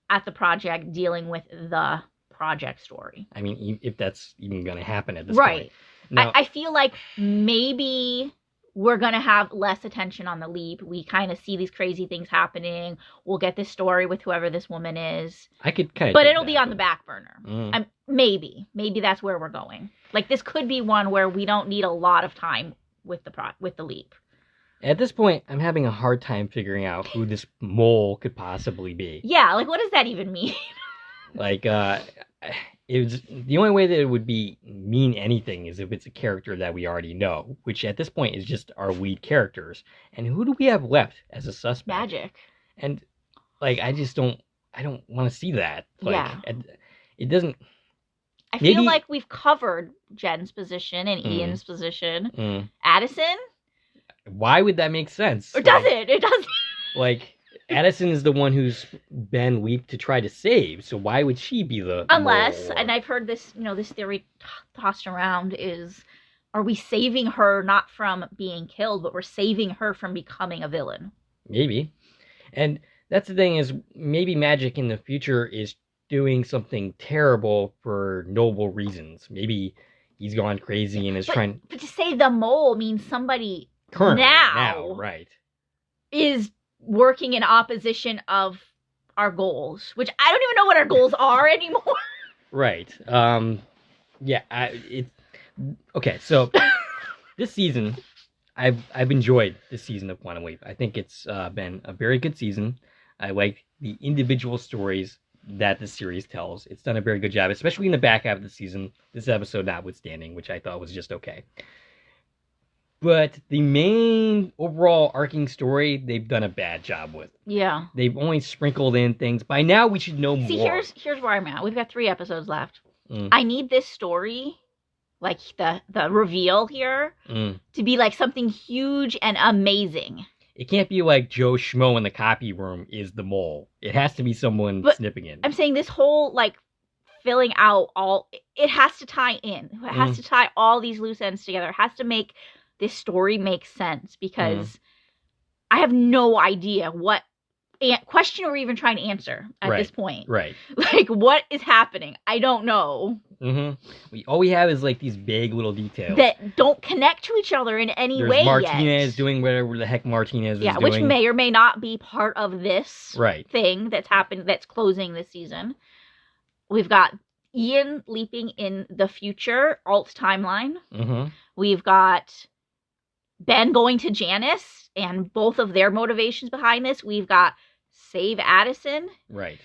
at the project dealing with the project story? I mean, if that's even going to happen at this point. Now, I feel like maybe we're going to have less attention on the leap. We kind of see these crazy things happening. We'll get this story with whoever this woman is. I could kind of, but it'll be on the back burner. Maybe that's where we're going. Like, this could be one where we don't need a lot of time with the leap. At this point, I'm having a hard time figuring out who this mole could possibly be. Yeah, like, what does that even mean? Like, it was the only way that it would mean anything is if it's a character that we already know, which at this point is just our lead characters. And who do we have left as a suspect? Magic. And like, I don't want to see that. Like, it doesn't. I feel like we've covered Jen's position and Ian's position. Addison? Why would that make sense? Or does it? It doesn't. Like, Addison is the one who's Ben leaped to try to save, so why would she be the Unless, mole? And I've heard this, this theory tossed around is, are we saving her not from being killed, but we're saving her from becoming a villain? Maybe. And that's the thing is, maybe Magic in the future is doing something terrible for noble reasons. Maybe he's gone crazy and is trying... But to say the mole means somebody currently, now right, is working in opposition of our goals, which I don't even know what our goals are anymore. Right. Okay, so this season, I've enjoyed this season of Quantum Leap. I think it's been a very good season. I like the individual stories that the series tells. It's done a very good job, especially in the back half of the season, this episode notwithstanding, which I thought was just okay. But the main overall arcing story, they've done a bad job with. Yeah. They've only sprinkled in things. By now, we should know more. See, here's where I'm at. We've got 3 episodes left. I need this story, like the reveal here, to be like something huge and amazing. It can't be like Joe Schmo in the copy room is the mole. It has to be someone snipping in. I'm saying this whole, like, filling out it has to tie in. It has to tie all these loose ends together. It has to make this story make sense, because I have no idea what question we're even trying to answer at this point. Right. Like, what is happening? I don't know. All we have is like these vague little details that don't connect to each other in any way yet. Martinez doing whatever the heck Martinez is doing. Which may or may not be part of this thing that's happened, that's closing this season. We've got Ian leaping in the future, Alt's timeline. We've got Ben going to Janice and both of their motivations behind this. We've got Save Addison. Right.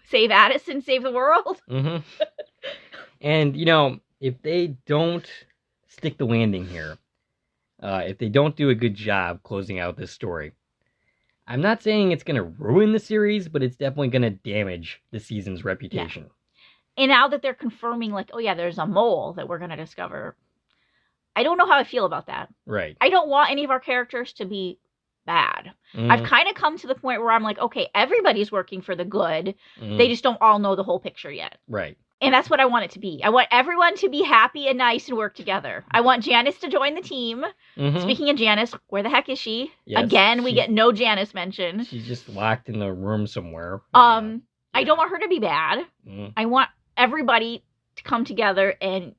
Save Addison, save the world. And, if they don't stick the landing here, if they don't do a good job closing out this story, I'm not saying it's going to ruin the series, but it's definitely going to damage the season's reputation. Yeah. And now that they're confirming, like, oh yeah, there's a mole that we're going to discover, I don't know how I feel about that. Right. I don't want any of our characters to be bad. I've kind of come to the point where I'm like, okay, everybody's working for the good. They just don't all know the whole picture yet. Right. And that's what I want it to be. I want everyone to be happy and nice and work together. I want Janice to join the team. Mhm. Speaking of Janice, where the heck is she? Yes, Again, we get no Janice mentioned. She's just locked in the room somewhere. I don't want her to be bad. Mhm. I want everybody to come together and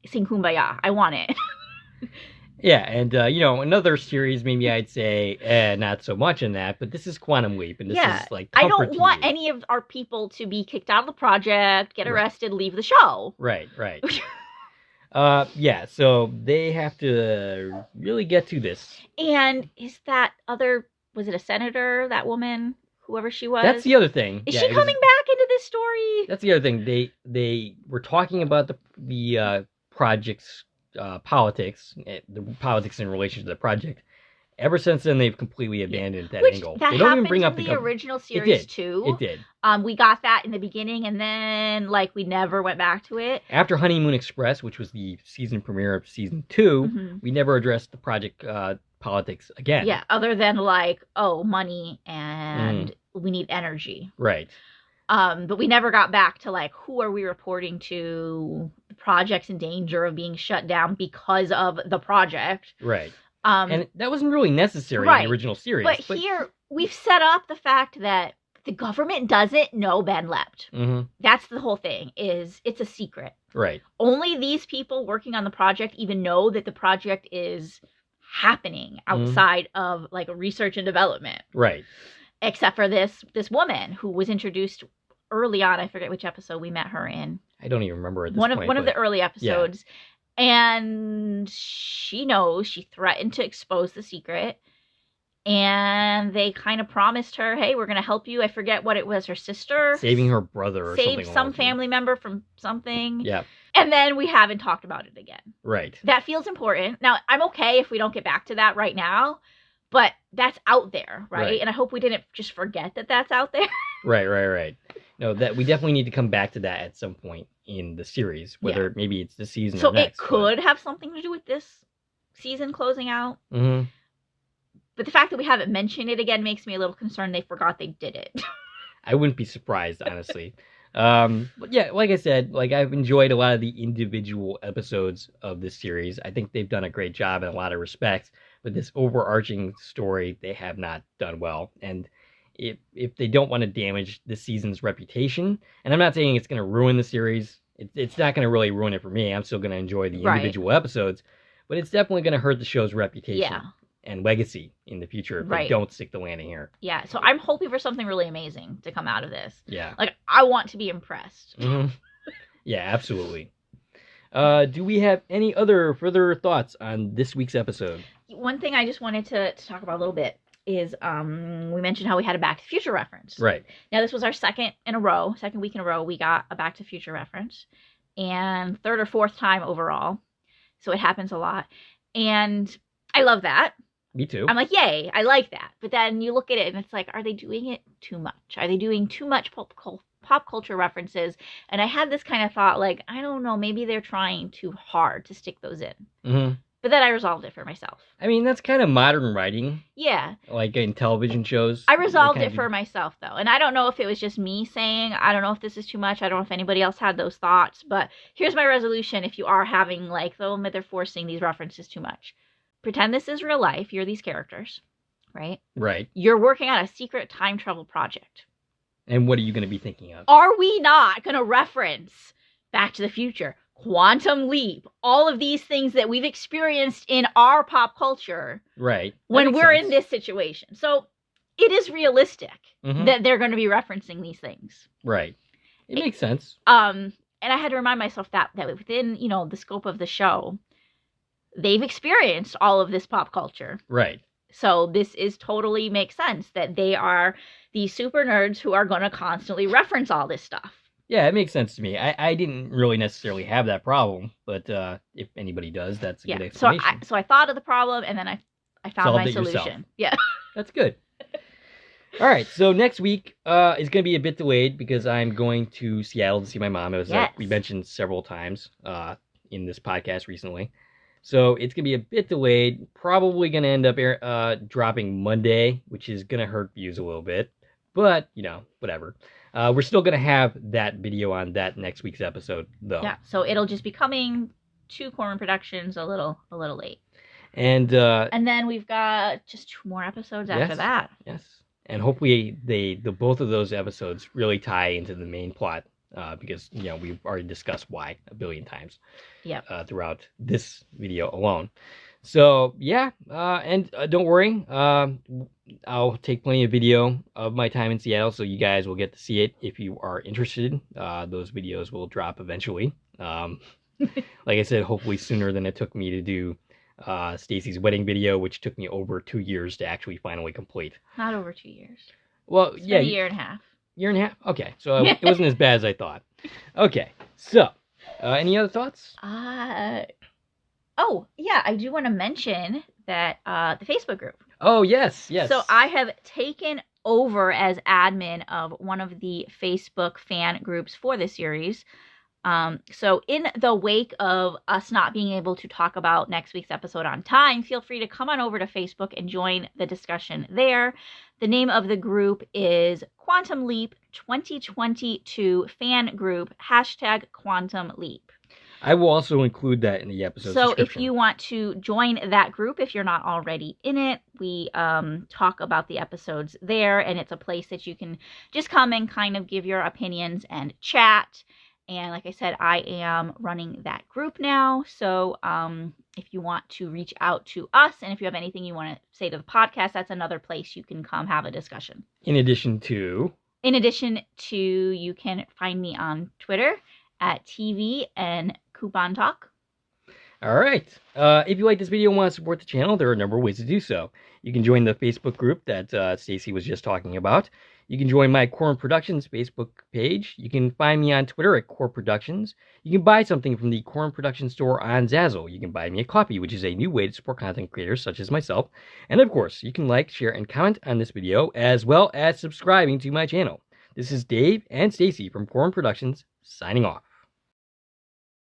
sing Kumbaya. I want it. Yeah, and another series, maybe I'd say not so much in that, but this is Quantum Leap, and this is like I comfort don't want TV. any of our people to be kicked out of the project, get Right. arrested, leave the show. Right. Yeah, so they have to really get to this. And is that was it a senator, that woman, whoever she was? That's the other thing. Is Yeah, she coming back into this story? That's the other thing. They were talking about the project's politics, the politics in relation to the project. Ever since then, they've completely abandoned that angle. That They don't even happened bring up in the the original It series did. too. It did. We got that in the beginning, and then we never went back to it. After Honeymoon Express, which was the season premiere of season 2, Mhm. we never addressed the project politics again. Yeah, other than money and we need energy. Right. But we never got back to who are we reporting to? The project's in danger of being shut down because of the project. Right. And And that wasn't really necessary in the original series. But here we've set up the fact that the government doesn't know Ben leapt. Mhm. That's the whole thing. It's a secret. Right. Only these people working on the project even know that the project is happening outside of research and development. Right. Except for this woman who was introduced early on. I forget which episode we met her in. I don't even remember at this One point. of the early episodes. And she knows, she threatened to expose the secret. And they kind of promised her, hey, we're going to help you. I forget what it was, her sister. Saving her brother or something. Saved some family member from something. Yeah. And then we haven't talked about it again. Right. That feels important. Now, I'm okay if we don't get back to that right now. But that's out there, right? And I hope we didn't just forget that that's out there. Right. No, that we definitely need to come back to that at some point in the series, whether maybe it's this season So or next. it could have something to do with this season closing out. Mm-hmm. But the fact that we haven't mentioned it again makes me a little concerned they forgot they did it. I wouldn't be surprised, honestly. But yeah, like I said, I've enjoyed a lot of the individual episodes of this series. I think they've done a great job in a lot of respects, but this overarching story, they have not done well. And if they don't want to damage this season's reputation, and I'm not saying it's going to ruin the series, it's not going to really ruin it for me. I'm still going to enjoy the individual episodes, but it's definitely going to hurt the show's reputation and legacy in the future if they don't stick the landing here. Yeah, so I'm hoping for something really amazing to come out of this. Yeah. I want to be impressed. Mm-hmm. Yeah, absolutely. Do we have any other further thoughts on this week's episode? One thing I just wanted to talk about a little bit is we mentioned how we had a Back to the Future reference. Right. Now, this was our second week in a row, we got a Back to the Future reference. And third or fourth time overall. So it happens a lot. And I love that. Me too. I'm like, yay, I like that. But then you look at it and it's like, are they doing it too much? Are they doing too much pop culture references? And I had this kind of thought, I don't know, maybe they're trying too hard to stick those in. Mm-hmm. But then I resolved it for myself. I mean, that's kind of modern writing. Yeah. Like in television shows. I resolved it for myself, though. And I don't know if it was just me saying, I don't know if this is too much. I don't know if anybody else had those thoughts. But here's my resolution if you are having, they're forcing these references too much. Pretend this is real life. You're these characters, right? Right. You're working on a secret time travel project. And what are you going to be thinking of? Are we not going to reference Back to the Future, Quantum Leap, all of these things that we've experienced in our pop culture? Right. When we're in this situation. So it is realistic that they're going to be referencing these things. Right. It makes sense. And I had to remind myself that within, the scope of the show, they've experienced all of this pop culture. Right. So this is totally makes sense that they are these super nerds who are going to constantly reference all this stuff. Yeah, it makes sense to me. I didn't really necessarily have that problem, but if anybody does, that's a good explanation. So I thought of the problem, and then I found Solved my it solution. yourself. Yeah. That's good. All right, so next week is going to be a bit delayed because I'm going to Seattle to see my mom. It was we mentioned several times in this podcast recently. So it's going to be a bit delayed. Probably going to end up dropping Monday, which is going to hurt views a little bit. But, you know, whatever. We're still going to have that video on that next week's episode, though. Yeah, so it'll just be coming to Corman Productions a little late. And then we've got just 2 more episodes after that. Yes. And hopefully both of those episodes really tie into the main plot, because, you know, we've already discussed why a billion times. Yep. Throughout this video alone. So, yeah, and don't worry, I'll take plenty of video of my time in Seattle, so you guys will get to see it if you are interested. Those videos will drop eventually. Like I said, hopefully sooner than it took me to do Stacie's wedding video, which took me over 2 years to actually finally complete. Not over 2 years. Well, It's yeah. been a year and a half. Year and a half? Okay, so it wasn't as bad as I thought. Okay, so, any other thoughts? Oh, yeah, I do want to mention that the Facebook group. Oh, yes. So I have taken over as admin of one of the Facebook fan groups for the series. So in the wake of us not being able to talk about next week's episode on time, feel free to come on over to Facebook and join the discussion there. The name of the group is Quantum Leap 2022 Fan Group, #Quantum Leap. I will also include that in the episode So description. if you want to join that group, if you're not already in it, we talk about the episodes there, and it's a place that you can just come and kind of give your opinions and chat. And like I said, I am running that group now. So if you want to reach out to us, and if you have anything you want to say to the podcast, that's another place you can come have a discussion. In addition to, you can find me on Twitter at TV and Coupon Talk. all right. If you like this video and want to support the channel, there are a number of ways to do so. You can join the Facebook group that Stacie was just talking about. You can join my Corman Productions Facebook page. You can find me on Twitter at Core Productions. You can buy something from the Corman Productions store on Zazzle. You can buy me a coffee, which is a new way to support content creators such as myself. And of course, you can like, share, and comment on this video, as well as subscribing to my channel. This is Dave and Stacie from Corman Productions, signing off.